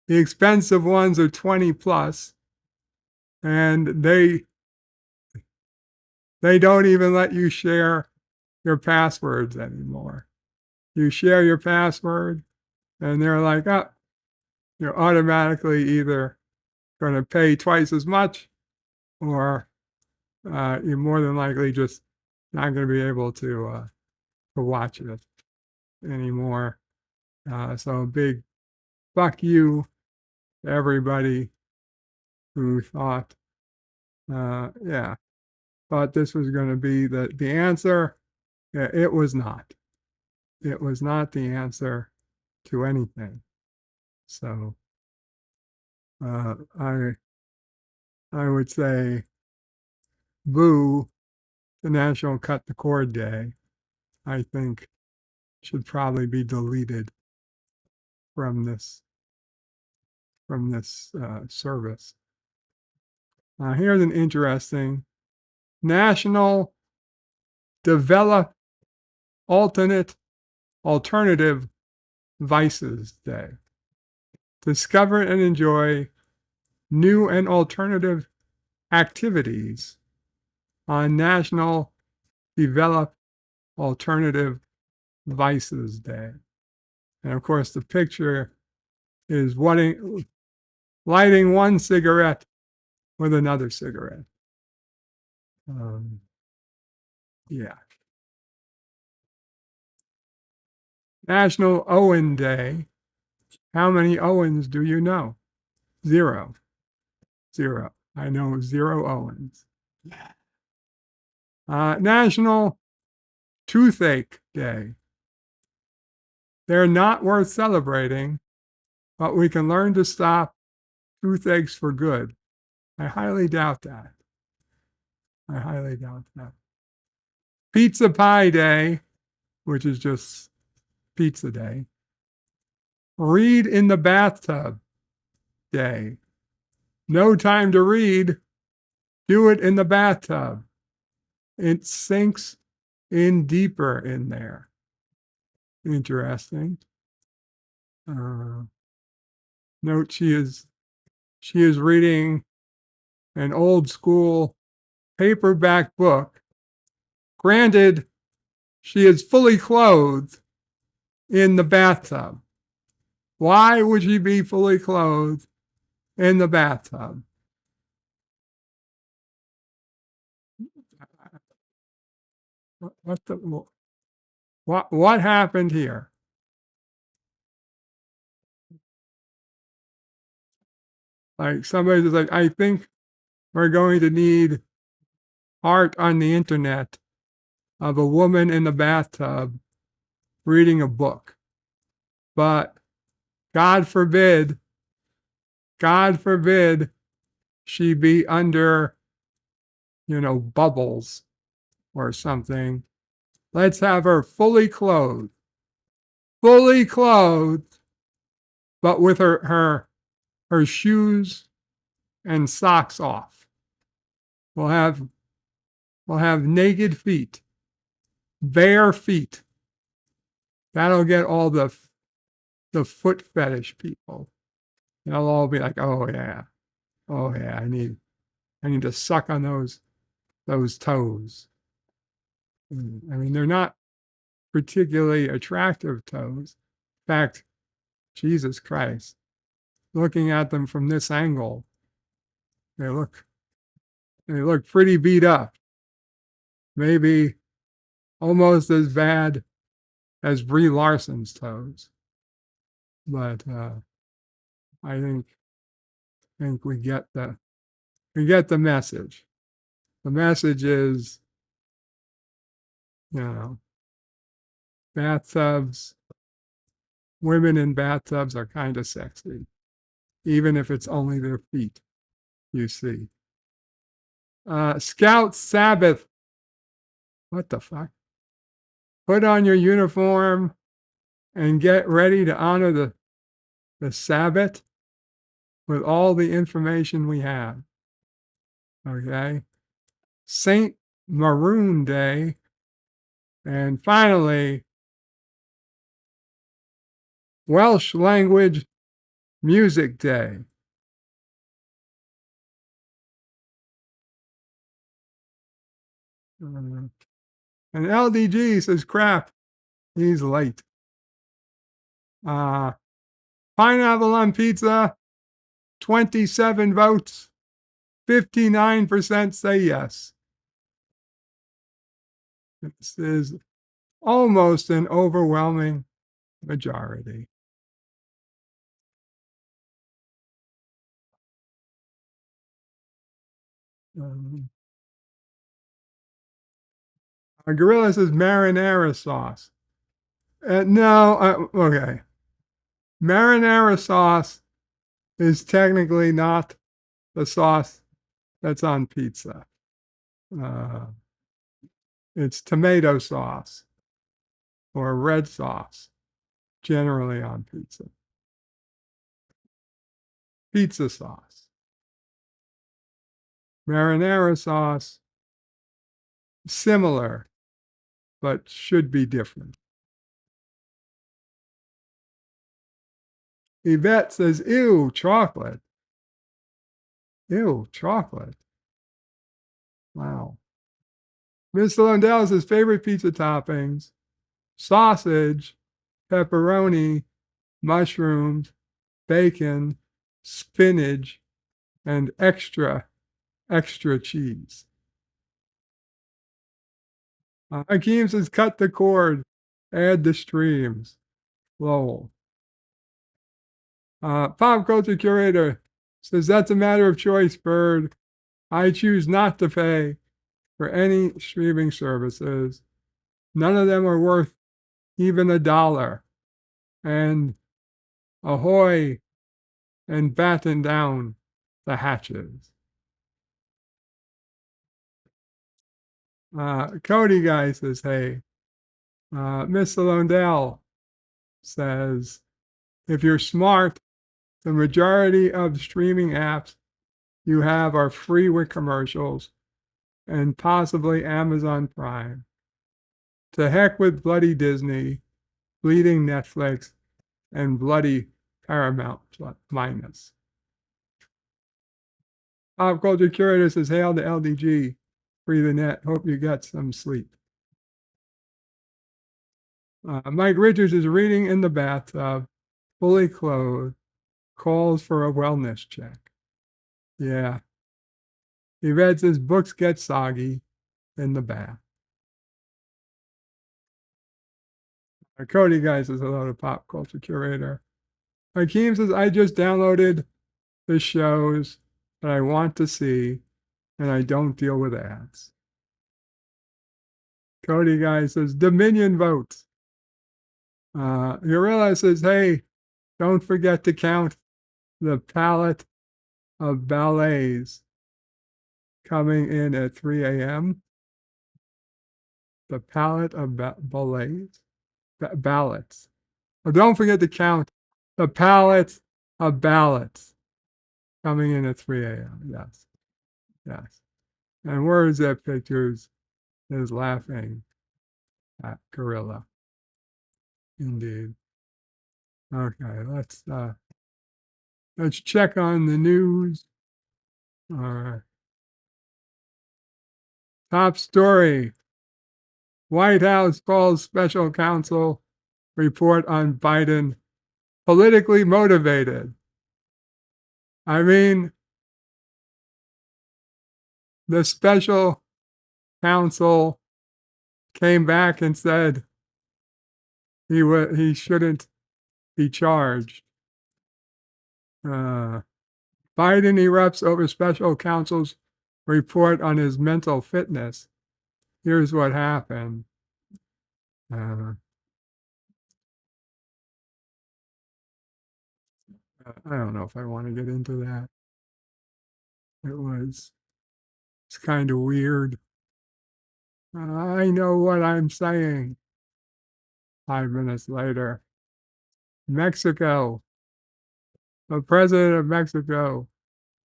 Speaker 12: The expensive ones are 20 plus, and they don't even let you share your passwords anymore. You share your password, and they're like, oh, you're automatically either going to pay twice as much, or you're more than likely just not going to be able to watch it anymore. So a big fuck you to everybody who thought this was going to be the answer. Yeah, it was not. It was not the answer to anything. So I would say boo the National Cut the Cord Day. I think should probably be deleted from this service. Here's an interesting National Develop Alternative Vices Day. Discover and enjoy new and alternative activities on National Develop Alternative Vices Day. And of course, the picture is lighting one cigarette with another cigarette. Yeah. National Owen Day. How many Owens do you know? 0. I know 0 Owens. National Toothache Day. They're not worth celebrating, but we can learn to stop toothaches for good. I highly doubt that. I highly doubt that. Pizza Pie Day, which is just pizza day. Read in the bathtub day. No time to read. Do it in the bathtub. It sinks in deeper in there. Interesting. Note she is reading an old school paperback book. Granted, she is fully clothed in the bathtub. Why would she be fully clothed in the bathtub? What happened here? Like somebody's like, I think we're going to need art on the internet of a woman in the bathtub reading a book. But God forbid she be under, bubbles or something. Let's have her fully clothed, but with her shoes and socks off. We'll have naked feet, bare feet. That'll get all the foot fetish people. They'll all be like, oh yeah, I need to suck on those toes. I mean, they're not particularly attractive toes. In fact, Jesus Christ, looking at them from this angle, they look pretty beat up. Maybe almost as bad as Brie Larson's toes. But I think we get the message. The message is, bathtubs, women in bathtubs are kind of sexy, even if it's only their feet, you see. Scout Sabbath. What the fuck? Put on your uniform and get ready to honor the Sabbath with all the information we have. Okay? Saint Maroon Day. And finally, Welsh Language Music Day. And LDG says, crap, he's late. Pineapple on pizza, 27 votes, 59% say yes. This is almost an overwhelming majority. Gorilla says marinara sauce. No, okay. Marinara sauce is technically not the sauce that's on pizza. It's tomato sauce or red sauce, generally on pizza. Pizza sauce. Marinara sauce, similar, but should be different. Yvette says, ew, chocolate. Ew, chocolate. Wow. Mr. Lundell says favorite pizza toppings: sausage, pepperoni, mushrooms, bacon, spinach, and extra cheese. Hakeem says cut the cord, add the streams. Lowell. Pop culture curator says that's a matter of choice, Bird. I choose not to pay for any streaming services. None of them are worth even $1. And ahoy and batten down the hatches. Cody guy says, hey, Miss Londell says, if you're smart, the majority of streaming apps you have are free with commercials and possibly Amazon Prime. To heck with bloody Disney, bleeding Netflix, and bloody Paramount minus. Pop Culture Curator says, hail to LDG, free the net, hope you got some sleep. Mike Richards is reading in the bathtub, fully clothed, calls for a wellness check. Yeah. Yvette says, books get soggy in the bath. Cody guy says, hello to Pop Culture Curator. Hakeem says, I just downloaded the shows that I want to see, and I don't deal with ads. Cody guy says, Dominion votes. Gorilla says, hey, don't forget to count the palette of ballets coming in at 3 a.m. The palette of ballets. Ballots. Oh, don't forget to count the palette of ballots coming in at 3 a.m. Yes. Yes. And where is that pictures is laughing at Gorilla. Indeed. Okay, let's check on the news. All right. Top story. White House calls special counsel report on Biden politically motivated. I mean, the special counsel came back and said he shouldn't be charged. Biden erupts over special counsel's report on his mental fitness. Here's what happened. I don't know if I want to get into that. It's kind of weird. I know what I'm saying. 5 minutes later. Mexico. The president of Mexico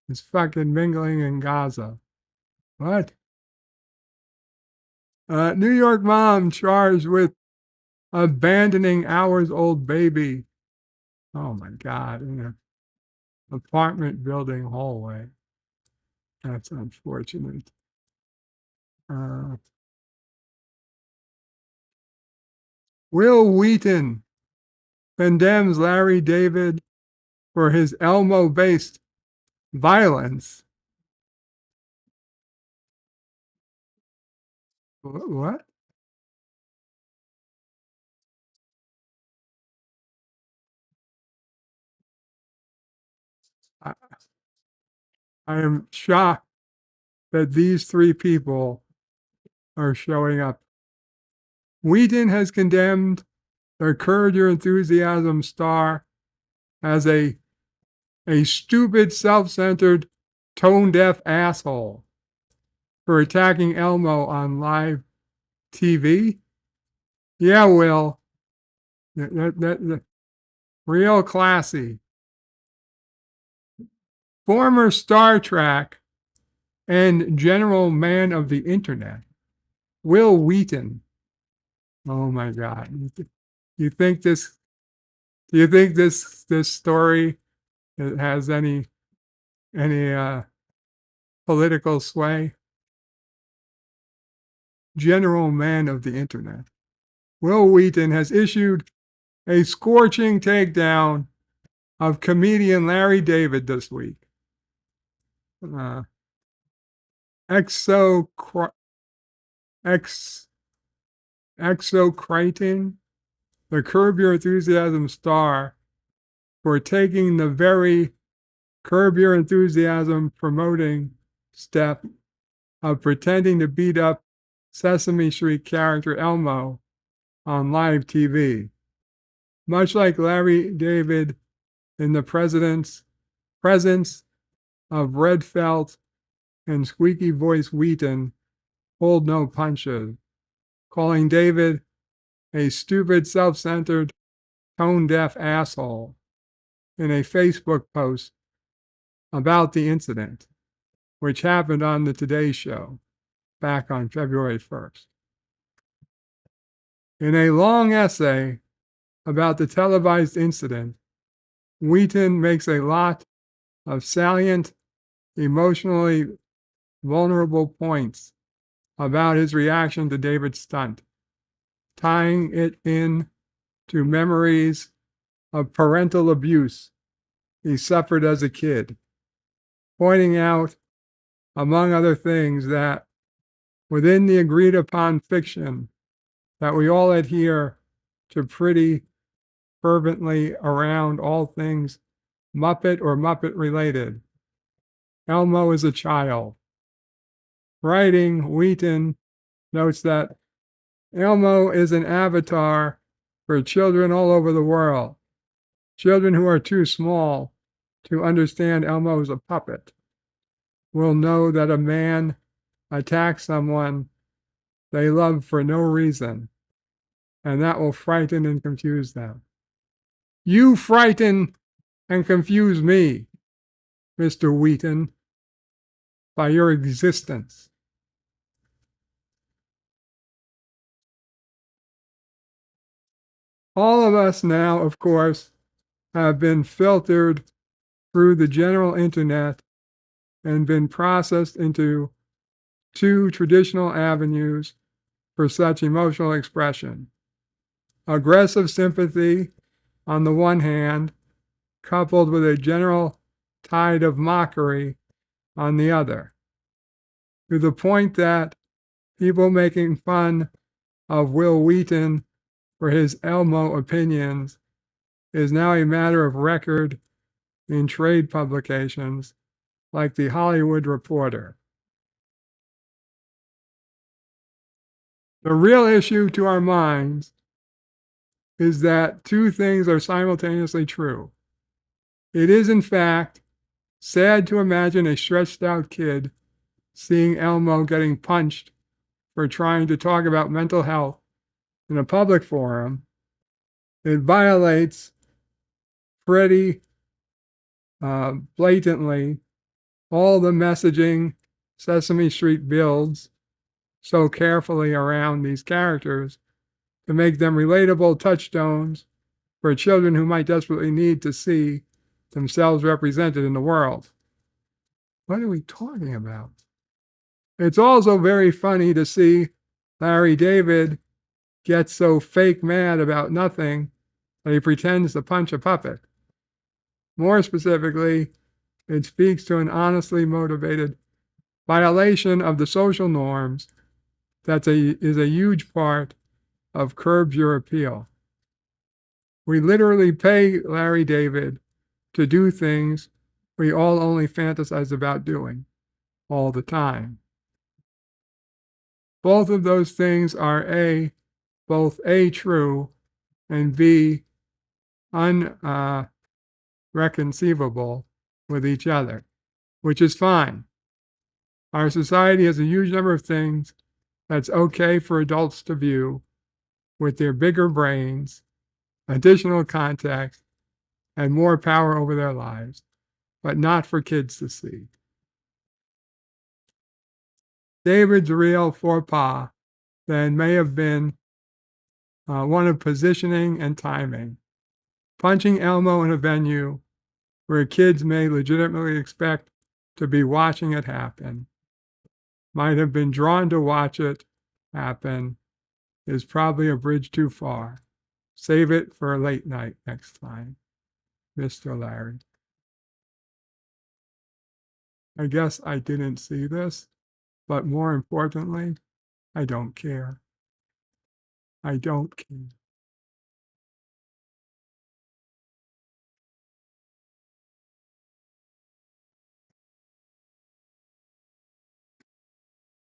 Speaker 12: is fucking mingling in Gaza. What? New York mom charged with abandoning hours-old baby. Oh my God, in an apartment building hallway. That's unfortunate. Will Wheaton condemns Larry David for his Elmo-based violence. What? I am shocked that these three people are showing up. Wheaton has condemned the Curb Your Enthusiasm star as a stupid, self-centered, tone-deaf asshole for attacking Elmo on live TV. Yeah, Will. That real classy. Former Star Trek and general man of the internet, Will Wheaton. Oh my God! Do you think this story has any political sway? General man of the internet, Will Wheaton has issued a scorching takedown of comedian Larry David this week. Exocriting the Curb Your Enthusiasm star for taking the very Curb Your Enthusiasm promoting step of pretending to beat up Sesame Street character Elmo on live TV. Much like Larry David in the presence of red felt and squeaky voice Wheaton pulled no punches, calling David a stupid, self-centered, tone-deaf asshole in a Facebook post about the incident, which happened on the Today Show back on February 1st. In a long essay about the televised incident, Wheaton makes a lot of salient, emotionally vulnerable points about his reaction to David's stunt, tying it in to memories of parental abuse he suffered as a kid, pointing out, among other things, that within the agreed upon fiction that we all adhere to pretty fervently around all things Muppet or Muppet related, Elmo is a child. Writing, Wheaton notes that Elmo is an avatar for children all over the world, children who are too small to understand Elmo is a puppet will know that a man attacks someone they love for no reason, and that will frighten and confuse them. You frighten and confuse me, Mr. Wheaton, by your existence. All of us now, of course, have been filtered through the general internet and been processed into two traditional avenues for such emotional expression. Aggressive sympathy, on the one hand, coupled with a general tide of mockery on the other, to the point that people making fun of Will Wheaton for his Elmo opinions is now a matter of record in trade publications like The Hollywood Reporter. The real issue to our minds is that two things are simultaneously true. It is, in fact, sad to imagine a stretched out kid seeing Elmo getting punched for trying to talk about mental health in a public forum. It violates pretty blatantly all the messaging Sesame Street builds so carefully around these characters to make them relatable touchstones for children who might desperately need to see themselves represented in the world. What are we talking about? It's also very funny to see Larry David get so fake mad about nothing that he pretends to punch a puppet. More specifically, it speaks to an honestly motivated violation of the social norms that is a huge part of Curb Your Appeal. We literally pay Larry David to do things we all only fantasize about doing all the time. Both of those things are both A, true, and B, unreconcilable with each other, which is fine. Our society has a huge number of things that's okay for adults to view with their bigger brains, additional context, and more power over their lives, but not for kids to see. David's real faux pas then may have been one of positioning and timing. Punching Elmo in a venue where kids may legitimately expect to be watching it happen, might have been drawn to watch it happen, is probably a bridge too far. Save it for a late night next time, Mr. Larry. I guess I didn't see this, but more importantly, I don't care. I don't care.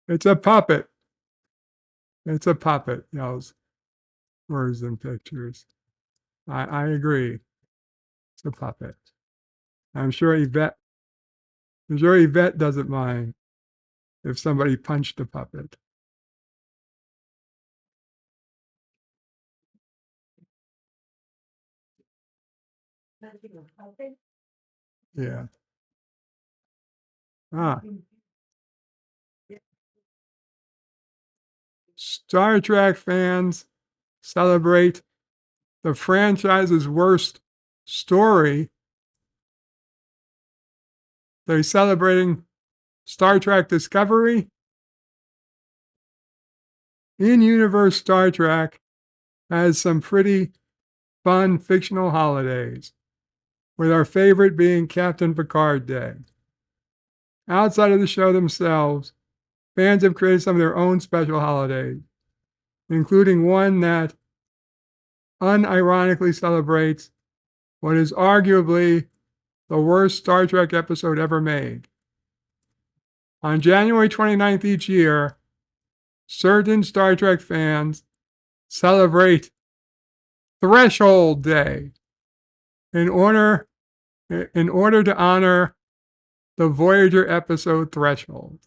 Speaker 12: It's a puppet. It's a puppet, yells Words and Pictures. I agree. It's a puppet. I'm sure Yvette doesn't mind if somebody punched a puppet. Yeah. Star Trek fans celebrate the franchise's worst story. They're celebrating Star Trek Discovery. In-universe Star Trek has some pretty fun fictional holidays, with our favorite being Captain Picard Day. Outside of the show themselves, fans have created some of their own special holidays, including one that unironically celebrates what is arguably the worst Star Trek episode ever made. On January 29th each year, certain Star Trek fans celebrate Threshold Day in order to honor the Voyager episode Threshold,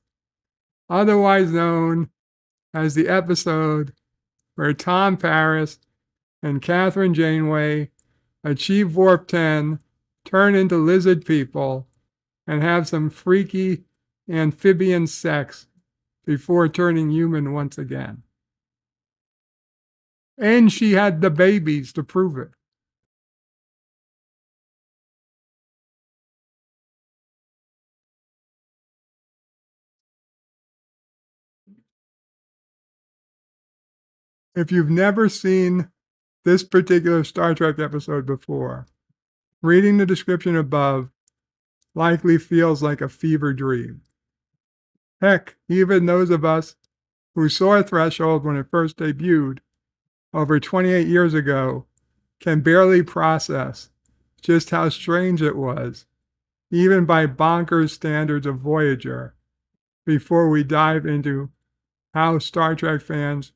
Speaker 12: otherwise known as the episode where Tom Paris and Catherine Janeway achieve Warp 10, turn into lizard people, and have some freaky amphibian sex before turning human once again. And she had the babies to prove it. If you've never seen this particular Star Trek episode before, reading the description above likely feels like a fever dream. Heck, even those of us who saw Threshold when it first debuted over 28 years ago can barely process just how strange it was, even by bonkers standards of Voyager, before we dive into how Star Trek fans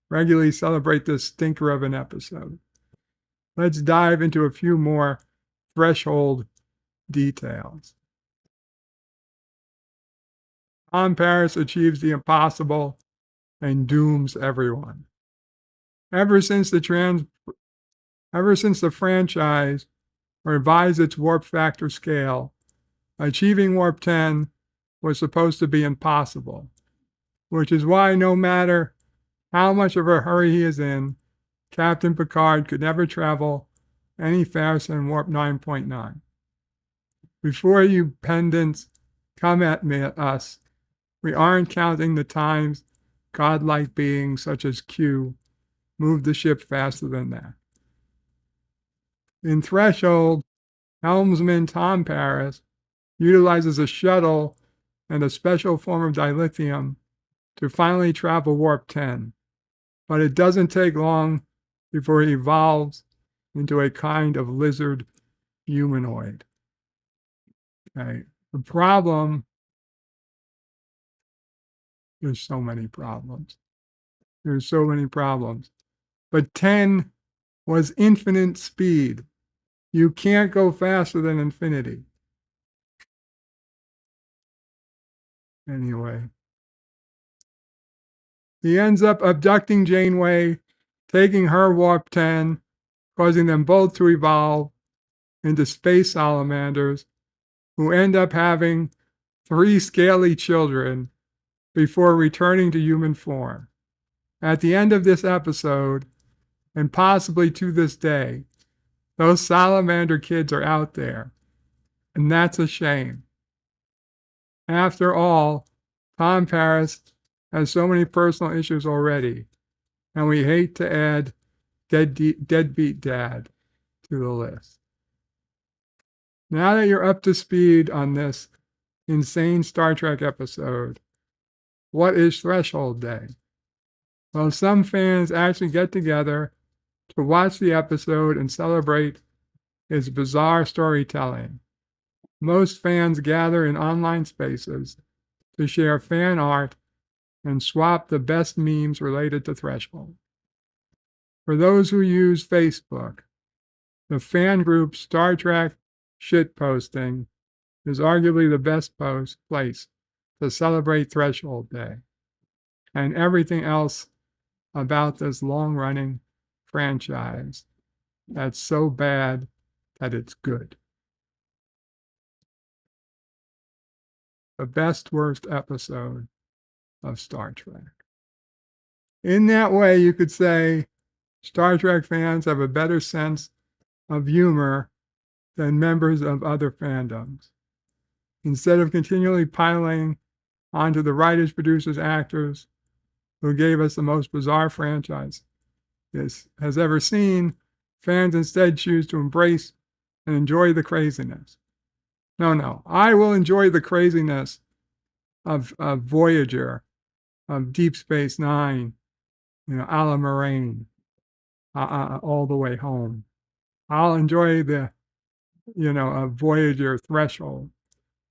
Speaker 12: regularly celebrate this stinker of an episode. Let's dive into a few more Threshold details. Tom Paris achieves the impossible and dooms everyone. Ever since the franchise revised its warp factor scale, achieving Warp 10 was supposed to be impossible, which is why no matter how much of a hurry he is in, Captain Picard could never travel any faster than Warp 9.9. Before you pedants come at us, we aren't counting the times godlike beings such as Q moved the ship faster than that. In Threshold, helmsman Tom Paris utilizes a shuttle and a special form of dilithium to finally travel Warp 10, but it doesn't take long before he evolves into a kind of lizard humanoid. Okay. The problem, there's so many problems. But 10 was infinite speed. You can't go faster than infinity. Anyway. He ends up abducting Janeway, taking her Warp 10, causing them both to evolve into space salamanders, who end up having 3 scaly children before returning to human form. At the end of this episode, and possibly to this day, those salamander kids are out there, and that's a shame. After all, Tom Paris has so many personal issues already, and we hate to add deadbeat dad to the list. Now that you're up to speed on this insane Star Trek episode, what is Threshold Day? Well, some fans actually get together to watch the episode and celebrate its bizarre storytelling. Most fans gather in online spaces to share fan art and swap the best memes related to Threshold. For those who use Facebook, the fan group Star Trek shitposting is arguably the best place to celebrate Threshold Day and everything else about this long-running franchise that's so bad that it's good. The best worst episode of Star Trek. In that way, you could say Star Trek fans have a better sense of humor than members of other fandoms. Instead of continually piling onto the writers, producers, actors who gave us the most bizarre franchise this has ever seen, fans instead choose to embrace and enjoy the craziness. No, I will enjoy the craziness of Voyager, of Deep Space Nine, a la Moraine, all the way home. I'll enjoy the, of Voyager Threshold,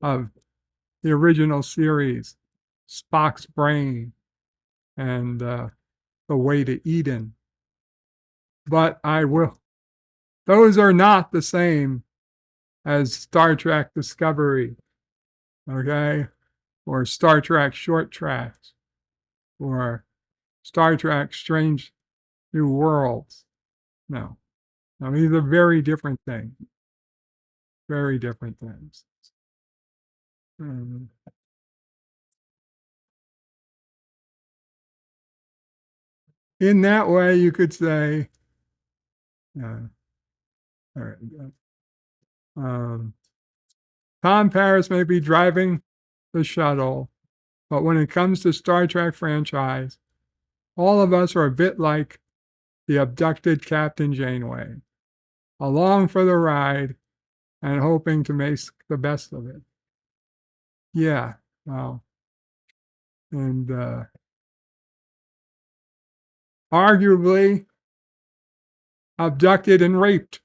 Speaker 12: of the original series, Spock's Brain, and The Way to Eden. But I will. Those are not the same as Star Trek Discovery, okay? Or Star Trek Short Tracks, or Star Trek Strange New Worlds. No, these are very different things. Very different things. In that way, you could say, all right, Tom Paris may be driving the shuttle, but when it comes to Star Trek franchise, all of us are a bit like the abducted Captain Janeway, along for the ride and hoping to make the best of it. Yeah, well, and arguably abducted and raped.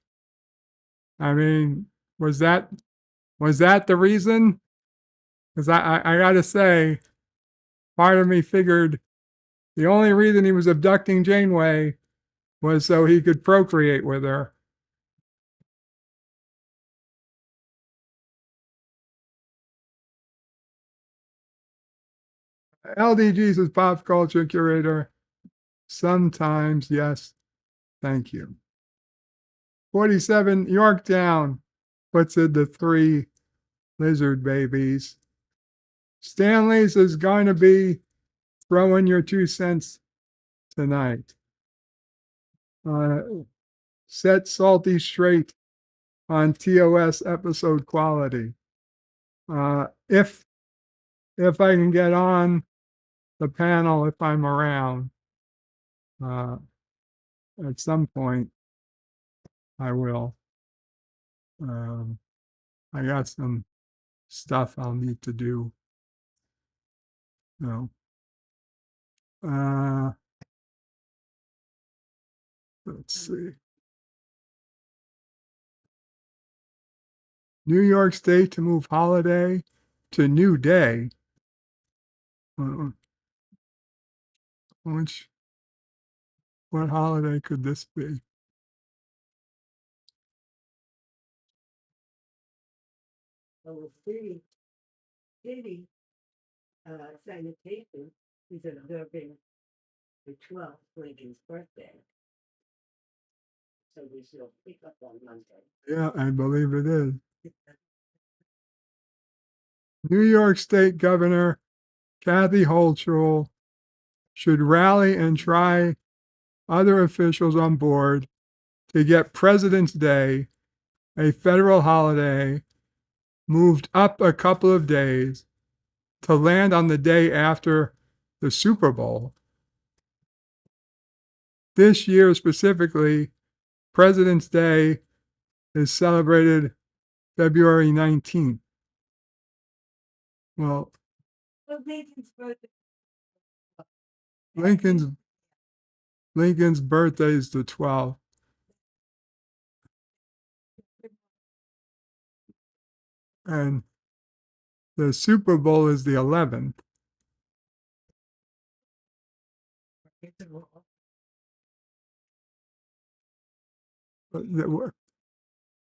Speaker 12: I mean, was that the reason? Because I got to say, part of me figured the only reason he was abducting Janeway was so he could procreate with her. LD Jesus Pop Culture Curator. Sometimes, yes. Thank you. 47 Yorktown puts in the 3 lizard babies. Stanley's is going to be throwing your 2 cents tonight. Set Salty straight on TOS episode quality. If I can get on the panel, if I'm around, at some point, I will. I got some stuff I'll need to do. Let's see. New York State to move holiday to New Day. What holiday could this be?
Speaker 13: Well, city sanitation is observing the 12th Lincoln's birthday. So we shall pick up on Monday.
Speaker 12: Yeah, I believe it is. New York State Governor Kathy Hochul should rally and try other officials on board to get President's Day, a federal holiday, moved up a couple of days to land on the day after the Super Bowl. This year specifically, President's Day is celebrated February 19th. Well, Lincoln's birthday is the 12th. And the Super Bowl is the 11th.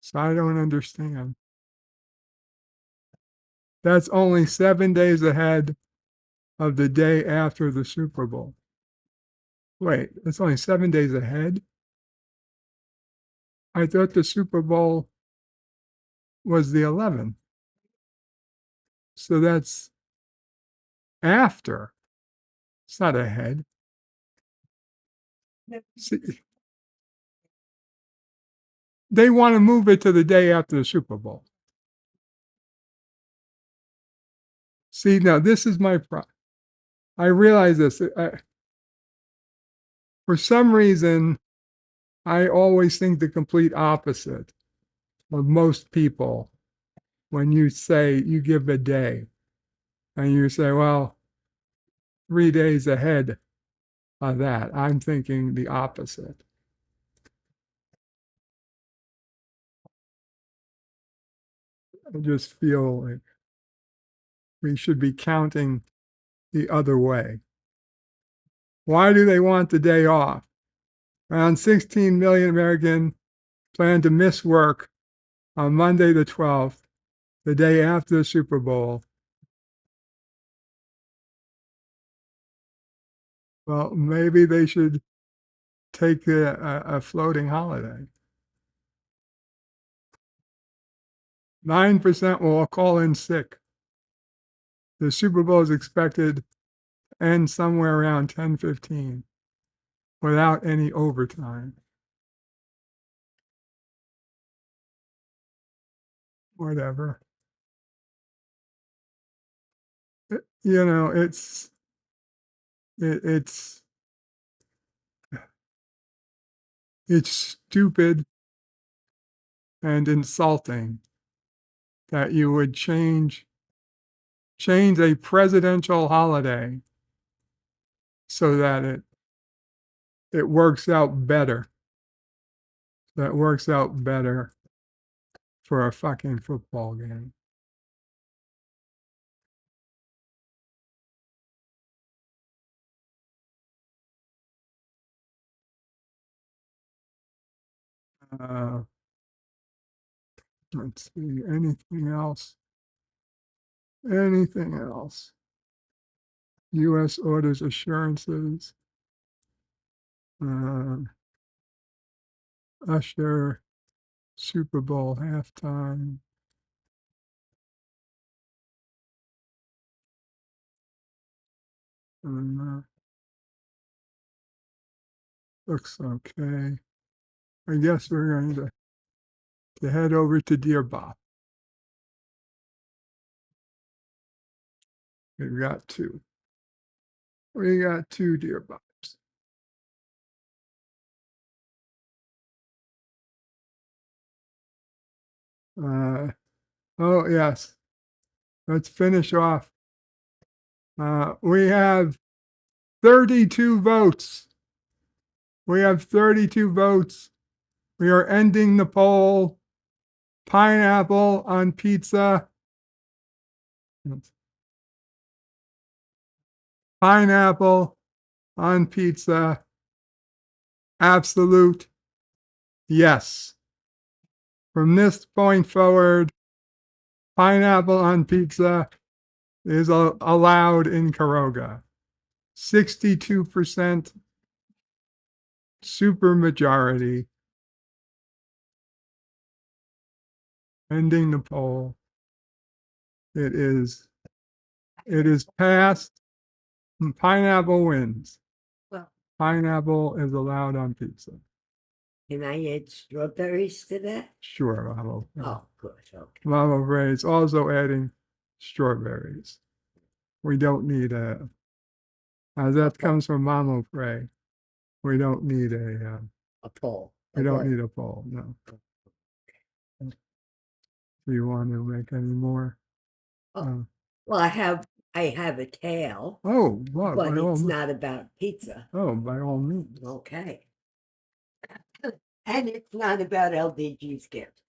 Speaker 12: So I don't understand. That's only 7 days ahead of the day after the Super Bowl. Wait, it's only 7 days ahead? I thought the Super Bowl was the 11th. So that's after. It's not ahead. See, they want to move it to the day after the Super Bowl. See, now this is my problem. I realize this. For some reason, I always think the complete opposite of most people when you say you give a day and you say, well, 3 days ahead of that. I'm thinking the opposite. I just feel like we should be counting the other way. Why do they want the day off? Around 16 million Americans plan to miss work on Monday the 12th, the day after the Super Bowl. Well, maybe they should take a floating holiday. 9% will call in sick. The Super Bowl is expected to end somewhere around 10:15 without any overtime. Whatever. You know, it's stupid and insulting that you would change a presidential holiday so that it works out better. That works out better for a fucking football game. Let's see, anything else? Anything else? U.S. orders assurances. Usher, Super Bowl halftime. Looks okay. I guess we're going to head over to Deer Bop. We got two. We got two Deer Bops. Oh, yes. Let's finish off. We have 32 votes. We have 32 votes. We are ending the poll. Pineapple on pizza. Pineapple on pizza. Absolute yes. From this point forward, pineapple on pizza is allowed in Caroga. 62% super majority. Ending the poll. It is passed. And pineapple wins.
Speaker 13: Well,
Speaker 12: pineapple is allowed on pizza.
Speaker 13: Can I add strawberries to that?
Speaker 12: Sure, Mama.
Speaker 13: Oh, good. Okay.
Speaker 12: Mama Ray is also adding strawberries. We don't need as that comes from Mama Ray. We don't need a
Speaker 13: poll.
Speaker 12: We don't need a poll, no. Do you want to make any more?
Speaker 13: Well, I have a tale.
Speaker 12: Oh, well,
Speaker 13: but it's not about pizza.
Speaker 12: Oh, by all means.
Speaker 13: Okay. And it's not about LDG's gift.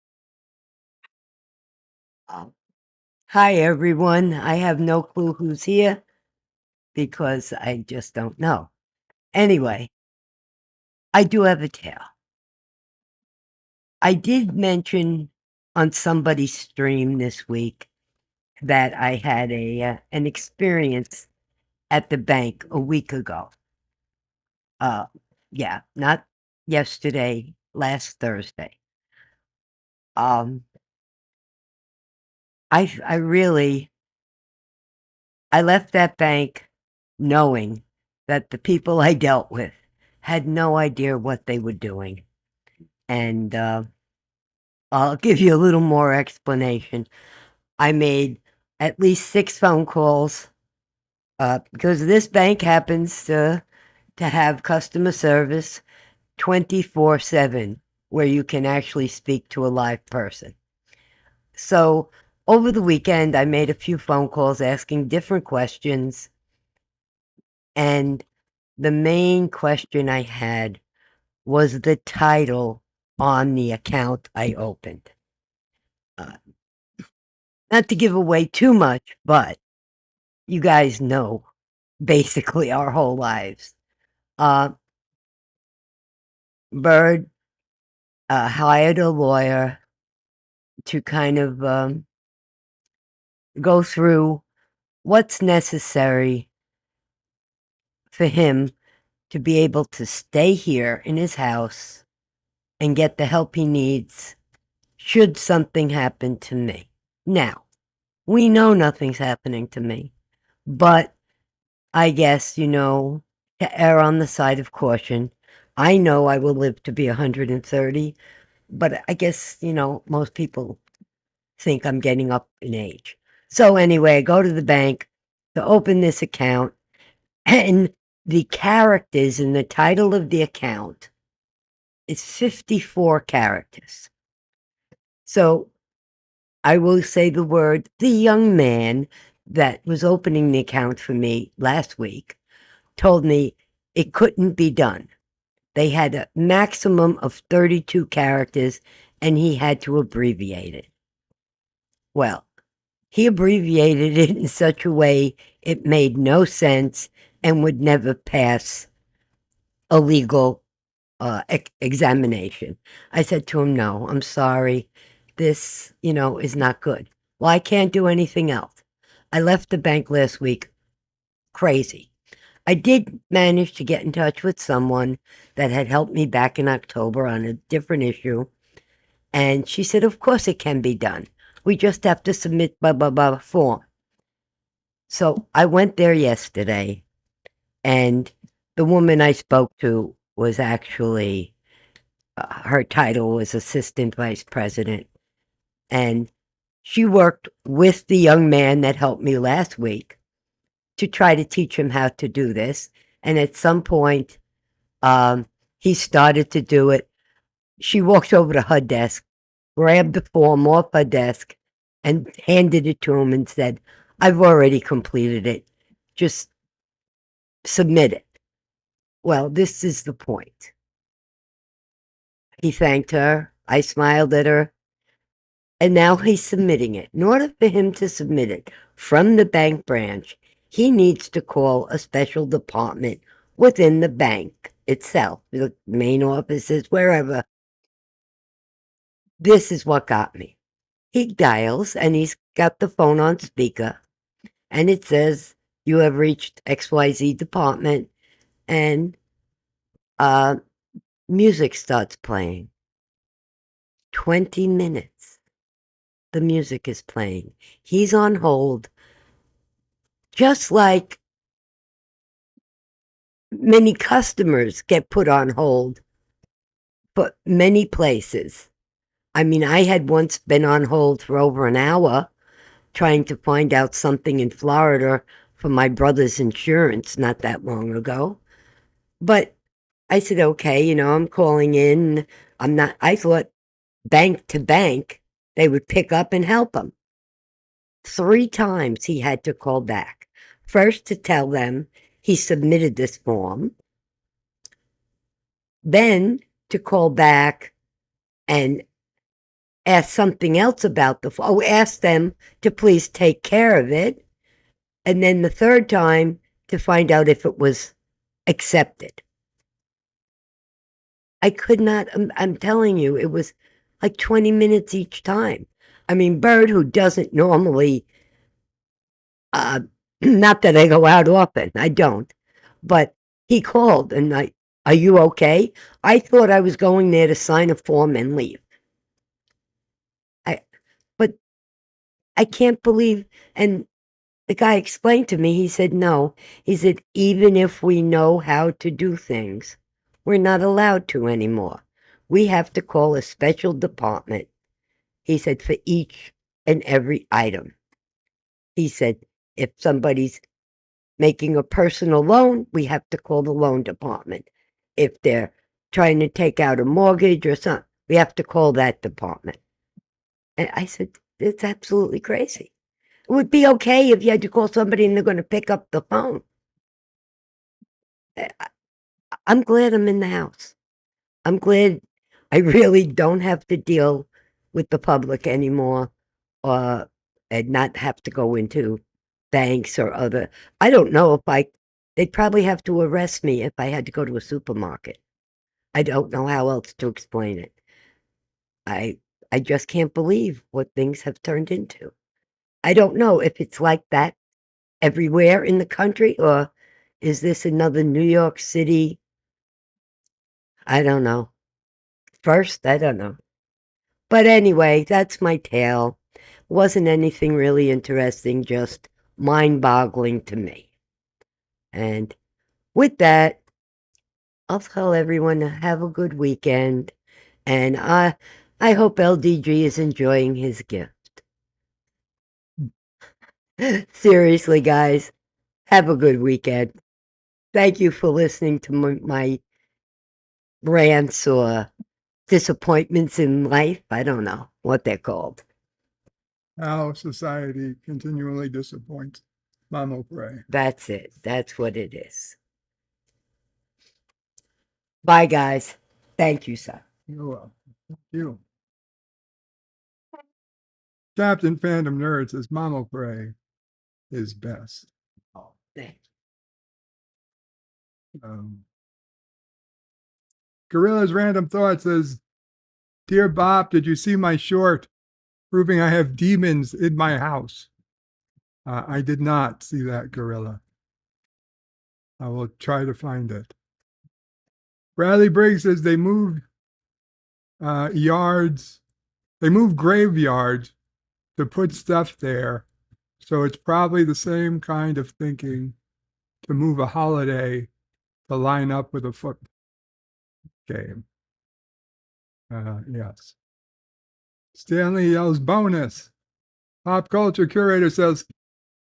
Speaker 13: Hi, everyone. I have no clue who's here because I just don't know. Anyway, I do have a tale. I did mention on somebody's stream this week that I had an experience at the bank a week ago. Yeah, not yesterday, last Thursday. I left that bank knowing that the people I dealt with had no idea what they were doing. And I'll give you a little more explanation. I made at least 6 phone calls because this bank happens to have customer service 24/7, where you can actually speak to a live person. So over the weekend, I made a few phone calls asking different questions. And the main question I had was the title on the account I opened. Not to give away too much, but you guys know basically our whole lives. Bird hired a lawyer to kind of go through what's necessary for him to be able to stay here in his house and get the help he needs should something happen to me. Now, we know nothing's happening to me, but I guess, to err on the side of caution, I know I will live to be 130, but I guess, most people think I'm getting up in age. So anyway, I go to the bank to open this account, and the characters in the title of the account is 54 characters. So I will say the word, the young man that was opening the account for me last week told me it couldn't be done. They had a maximum of 32 characters, and he had to abbreviate it. Well, he abbreviated it in such a way it made no sense and would never pass a legal examination. I said to him, no, I'm sorry. This, is not good. Well, I can't do anything else. I left the bank last week crazy. I did manage to get in touch with someone that had helped me back in October on a different issue. And she said, of course it can be done. We just have to submit blah, blah, blah form. So I went there yesterday, and the woman I spoke to was actually, her title was Assistant Vice President. And she worked with the young man that helped me last week to try to teach him how to do this. And at some point, he started to do it. She walked over to her desk, grabbed the form off her desk, and handed it to him and said, I've already completed it. Just submit it. Well, this is the point. He thanked her. I smiled at her. And now he's submitting it. In order for him to submit it from the bank branch, he needs to call a special department within the bank itself, the main offices, wherever. This is what got me. He dials, and he's got the phone on speaker, and it says, you have reached XYZ department, and music starts playing. 20 minutes. The music is playing. He's on hold, just like many customers get put on hold for many places. I mean, I had once been on hold for over an hour trying to find out something in Florida for my brother's insurance not that long ago. But I said, okay, I'm calling in. I thought bank to bank, they would pick up and help him. 3 times he had to call back. First to tell them he submitted this form. Then to call back and ask something else about the form. Ask them to please take care of it. And then the 3rd time to find out if it was accepted. I could not, I'm telling you, like 20 minutes each time. I mean, Bird, who doesn't normally, not that I go out often, I don't, but he called and are you okay? I thought I was going there to sign a form and leave. But I can't believe, and the guy explained to me, he said, no, he said, even if we know how to do things, we're not allowed to anymore. We have to call a special department, he said, for each and every item. He said, if somebody's making a personal loan, we have to call the loan department. If they're trying to take out a mortgage or something, we have to call that department. And I said, it's absolutely crazy. It would be okay if you had to call somebody and they're going to pick up the phone. I'm glad I'm in the house. I'm glad I really don't have to deal with the public anymore, and not have to go into banks or other. I don't know if they'd probably have to arrest me if I had to go to a supermarket. I don't know how else to explain it. I just can't believe what things have turned into. I don't know if it's like that everywhere in the country, or is this another New York City? I don't know. First, I don't know. But anyway, that's my tale. Wasn't anything really interesting, just mind-boggling to me. And with that, I'll tell everyone to have a good weekend, and I hope LDG is enjoying his gift. Seriously, guys, have a good weekend. Thank you for listening to my rants or disappointments in life. I don't know what they're called.
Speaker 12: How society continually disappoints Mama Pray.
Speaker 13: That's it. That's what it is. Bye, guys. Thank you, sir.
Speaker 12: You're welcome. Thank you. Captain Phantom Nerd says Mama Pray is best.
Speaker 13: Oh, thank
Speaker 12: Gorilla's Random Thought says, Dear Bob, did you see my short proving I have demons in my house? I did not see that, Gorilla. I will try to find it. Bradley Briggs says they moved yards. They moved graveyards to put stuff there. So it's probably the same kind of thinking to move a holiday to line up with a football game. Yes. Stanley yells bonus. Pop culture curator says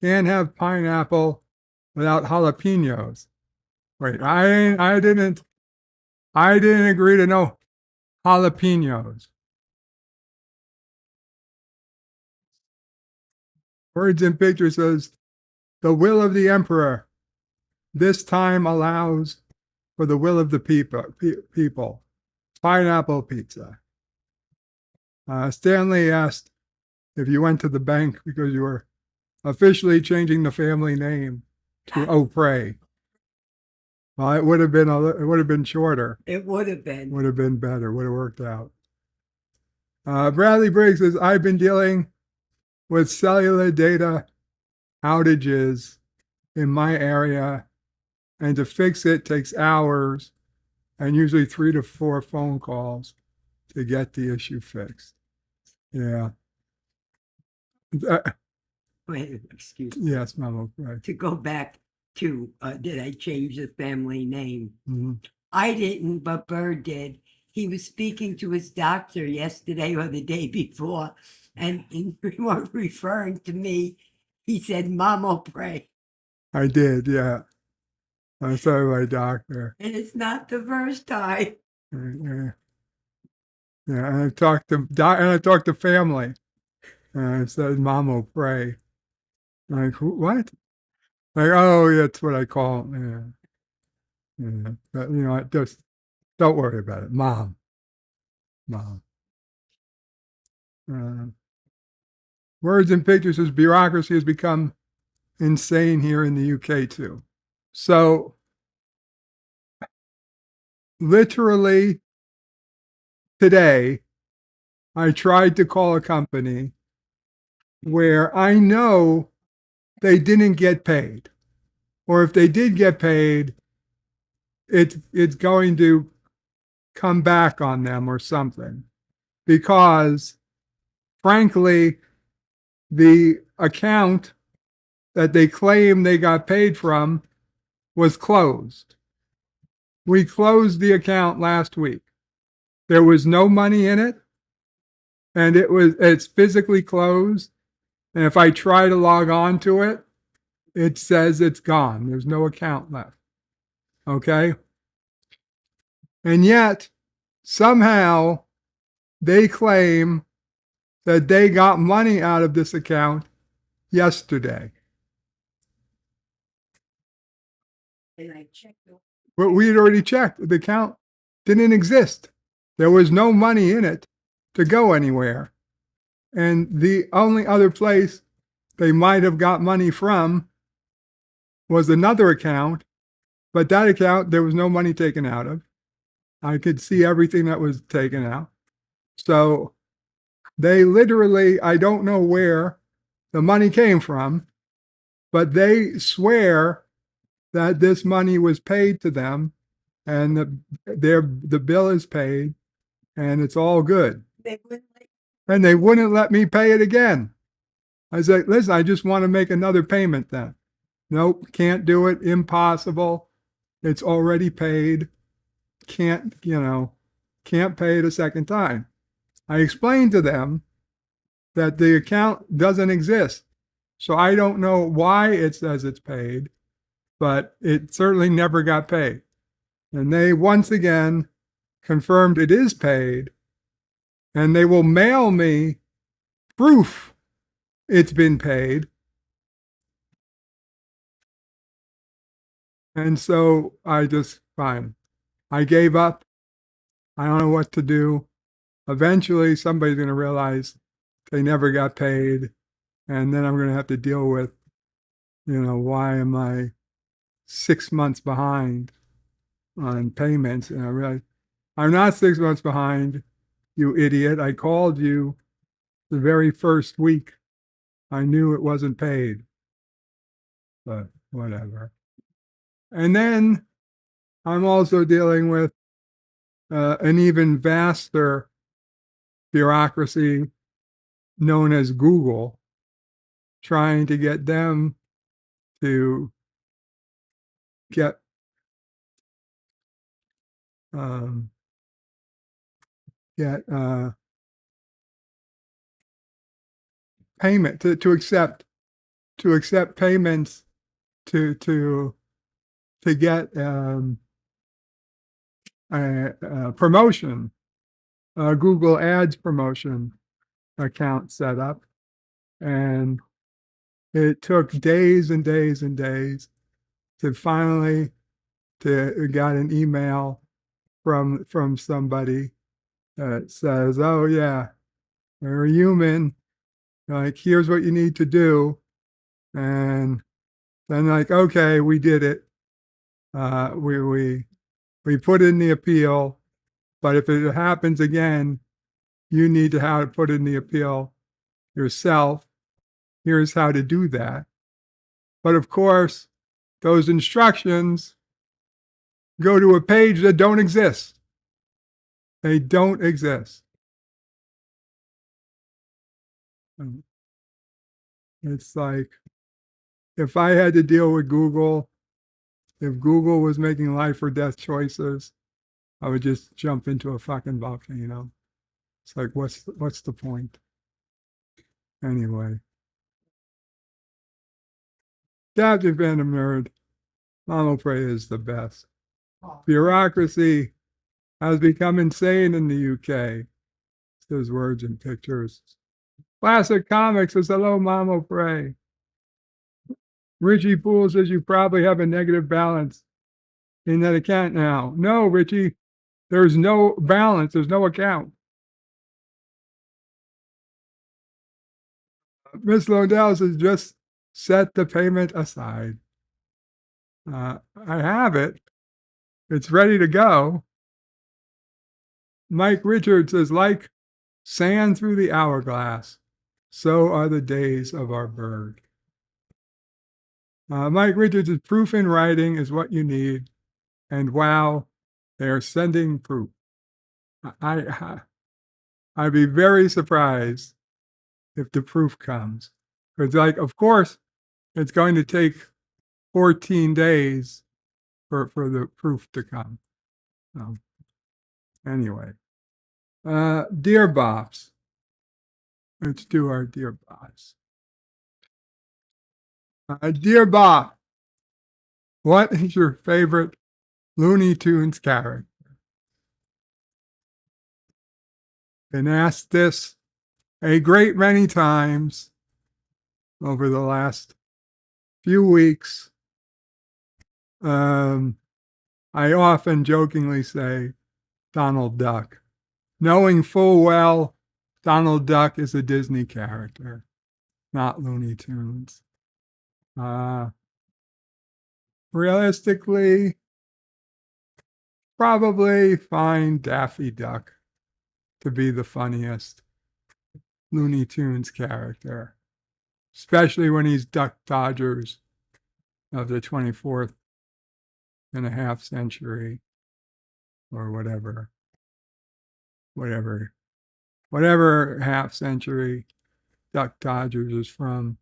Speaker 12: can't have pineapple without jalapenos. Wait, I didn't agree to no jalapenos. Words in Picture says the will of the emperor this time allows for the will of the people. Pineapple pizza. Stanley asked if you went to the bank because you were officially changing the family name to O'Prey. Well, it would have been shorter.
Speaker 13: It would have been.
Speaker 12: Would have been better. Would have worked out. Bradley Briggs says, I've been dealing with cellular data outages in my area, and to fix it takes hours and usually 3 to 4 phone calls to get the issue fixed. Yeah.
Speaker 13: Wait, excuse me.
Speaker 12: Yes, Mama. Right.
Speaker 13: To go back to, did I change the family name?
Speaker 12: Mm-hmm.
Speaker 13: I didn't, but Bird did. He was speaking to his doctor yesterday or the day before, and he was referring to me. He said, Mama Pray.
Speaker 12: I did, yeah. I saw my doctor.
Speaker 13: And it's not the first time.
Speaker 12: Yeah, and I talked to family. And I said, Mama Pray. Like, what? Like, oh, yeah, that's what I call it. Yeah. But, just don't worry about it. Mom. Words and Pictures says bureaucracy has become insane here in the UK too. So literally today, I tried to call a company where I know they didn't get paid. Or if they did get paid, it's going to come back on them or something. Because frankly, the account that they claim they got paid from was closed. We closed the account last week. There was no money in it, and it's physically closed. And if I try to log on to it, it says it's gone. There's no account left. Okay? And yet, somehow, they claim that they got money out of this account yesterday. But we had already checked. The account didn't exist. There was no money in it to go anywhere. And the only other place they might have got money from was another account, but that account, there was no money taken out of. I could see everything that was taken out. So they literally, I don't know where the money came from, but they swear that this money was paid to them and the bill is paid and it's all good. And they wouldn't let me pay it again. I said, listen, I just want to make another payment then. Nope, can't do it, impossible. It's already paid. Can't pay it a second time. I explained to them that the account doesn't exist. So I don't know why it says it's paid, but it certainly never got paid. And they once again confirmed it is paid, and they will mail me proof it's been paid. And so fine. I gave up. I don't know what to do. Eventually, somebody's going to realize they never got paid. And then I'm going to have to deal with, why am I 6 months behind on payments? And I realize I'm not 6 months behind, you idiot. I called you the very first week. I knew it wasn't paid. But whatever. And then I'm also dealing with an even vaster bureaucracy known as Google, trying to get them to get payment to accept payments to get a promotion, Google Ads promotion account set up. And it took days and days and days to finally got an email from somebody that says, oh yeah, we're human. Like, here's what you need to do. And then okay, we did it. We put in the appeal, but if it happens again, you need to put in the appeal yourself. Here's how to do that. But of course, those instructions go to a page that don't exist. They don't exist. It's like, if I had to deal with Google, if Google was making life or death choices, I would just jump into a fucking volcano. It's like, what's the point? Anyway. Captain Phantom Nerd, Mama Pray is the best. Bureaucracy has become insane in the UK. Says words and pictures. Classic Comics says, hello, Mama Pray. Richie Poole says you probably have a negative balance in that account now. No, Richie, there's no balance. There's no account. Miss Lodell says just set the payment aside. I have it. It's ready to go. Mike Richards says, like Sand through the hourglass, so are the days of our bird. Mike Richards' proof in writing is what you need. And wow, they are sending proof. I'd be very surprised if the proof comes. Because, like, of course, it's going to take 14 days for the proof to come. Anyway, Dear Bops. Let's do our Dear Bops. Dear Bob, what is your favorite Looney Tunes character? Been asked this a great many times over the last few weeks. I often jokingly say Donald Duck, knowing full well Donald Duck is a Disney character, not Looney Tunes. Realistically, probably find Daffy Duck to be the funniest Looney Tunes character, especially when he's Duck Dodgers of the 24th and a half century, or whatever half century Duck Dodgers is from.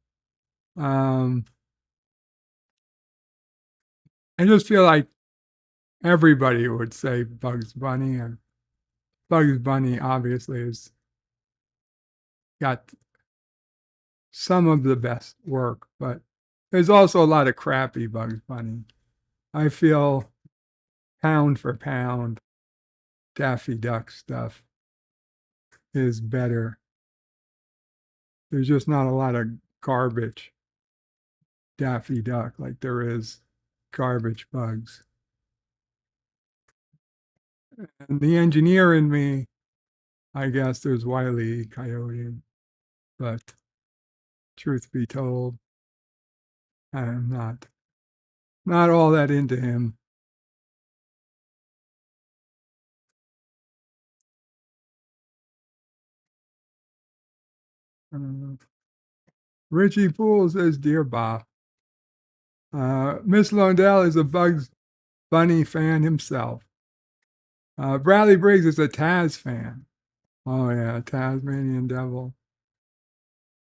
Speaker 12: I just feel like everybody would say Bugs Bunny, and Bugs Bunny obviously has got some of the best work, but there's also a lot of crappy Bugs Bunny. I feel pound for pound, Daffy Duck stuff is better. There's just not a lot of garbage Daffy Duck like there is garbage Bugs. And the engineer in me, I guess there's Wile E. Coyote, but truth be told, I am not all that into him. Richie Poole says, Dear Bob, Miss Londell is a Bugs Bunny fan himself. Bradley Briggs is a Taz fan. Oh yeah, Tasmanian Devil.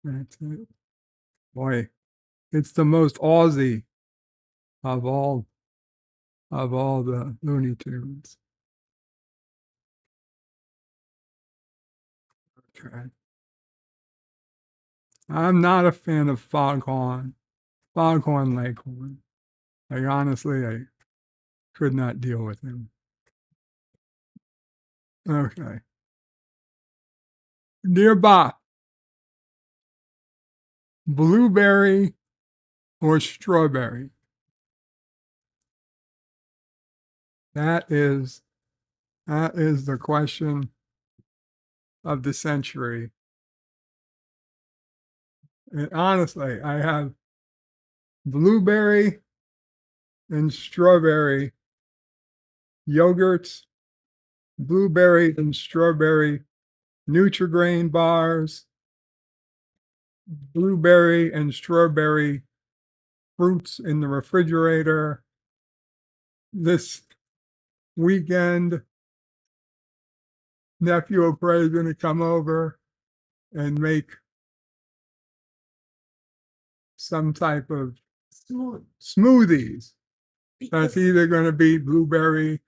Speaker 12: That's it. Boy, it's the most Aussie of all the Looney Tunes. Okay. I'm not a fan of Foghorn Leghorn. Like, honestly, I could not deal with him. Okay. Dear Bob, blueberry or strawberry? That is the question of the century. And honestly, I have blueberry and strawberry yogurts, blueberry and strawberry Nutri-Grain bars, blueberry and strawberry fruits in the refrigerator. This weekend, nephew of Prey is going to come over and make some type of smoothies. That's either going to be blueberry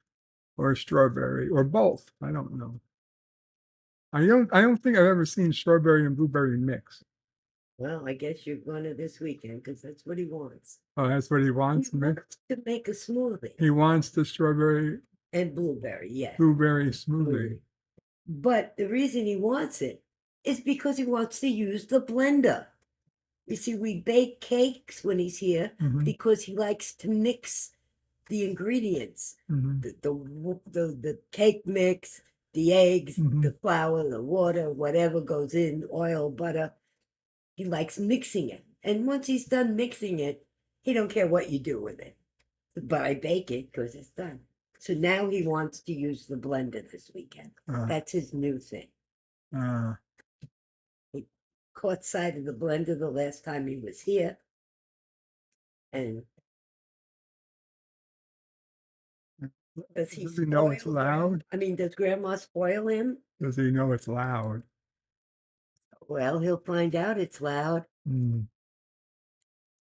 Speaker 12: or strawberry or both. I don't know. I don't think I've ever seen strawberry and blueberry mix.
Speaker 13: Well, I guess you're going to this weekend because that's what he wants.
Speaker 12: Oh, that's what he wants mixed?
Speaker 13: To make a smoothie.
Speaker 12: He wants the strawberry
Speaker 13: and blueberry, yes.
Speaker 12: Blueberry smoothie.
Speaker 13: But the reason he wants it is because he wants to use the blender. You see, we bake cakes when he's here because he likes to mix the ingredients, the cake mix, the eggs, the flour, the water, whatever goes in, oil, butter. He likes mixing it. And once he's done mixing it, he don't care what you do with it. But I bake it because it's done. So now he wants to use the blender this weekend. That's his new thing. He caught sight of the blender the last time he was here. And does he
Speaker 12: know it's
Speaker 13: spoil
Speaker 12: loud?
Speaker 13: him? I mean, does Grandma spoil him?
Speaker 12: Does he know it's loud?
Speaker 13: Well, he'll find out it's loud.
Speaker 12: I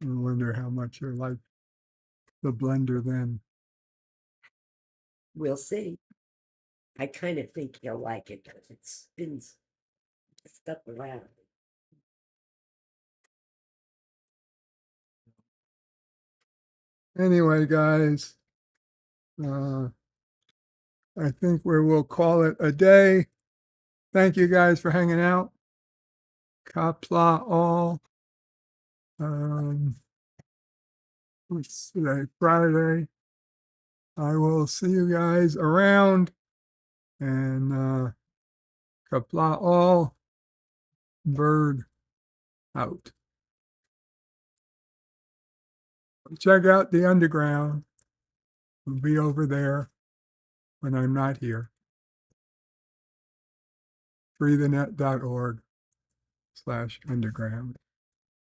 Speaker 12: wonder how much you're like the blender then.
Speaker 13: We'll see. I kind of think he'll like it because it spins stuff around.
Speaker 12: Anyway, guys, I think we'll call it a day. Thank you guys for hanging out. Kapla all. What's today? Friday. I will see you guys around. And Kapla all. Bird out. Check out the underground. We'll be over there when I'm not here. freethenet.org/underground.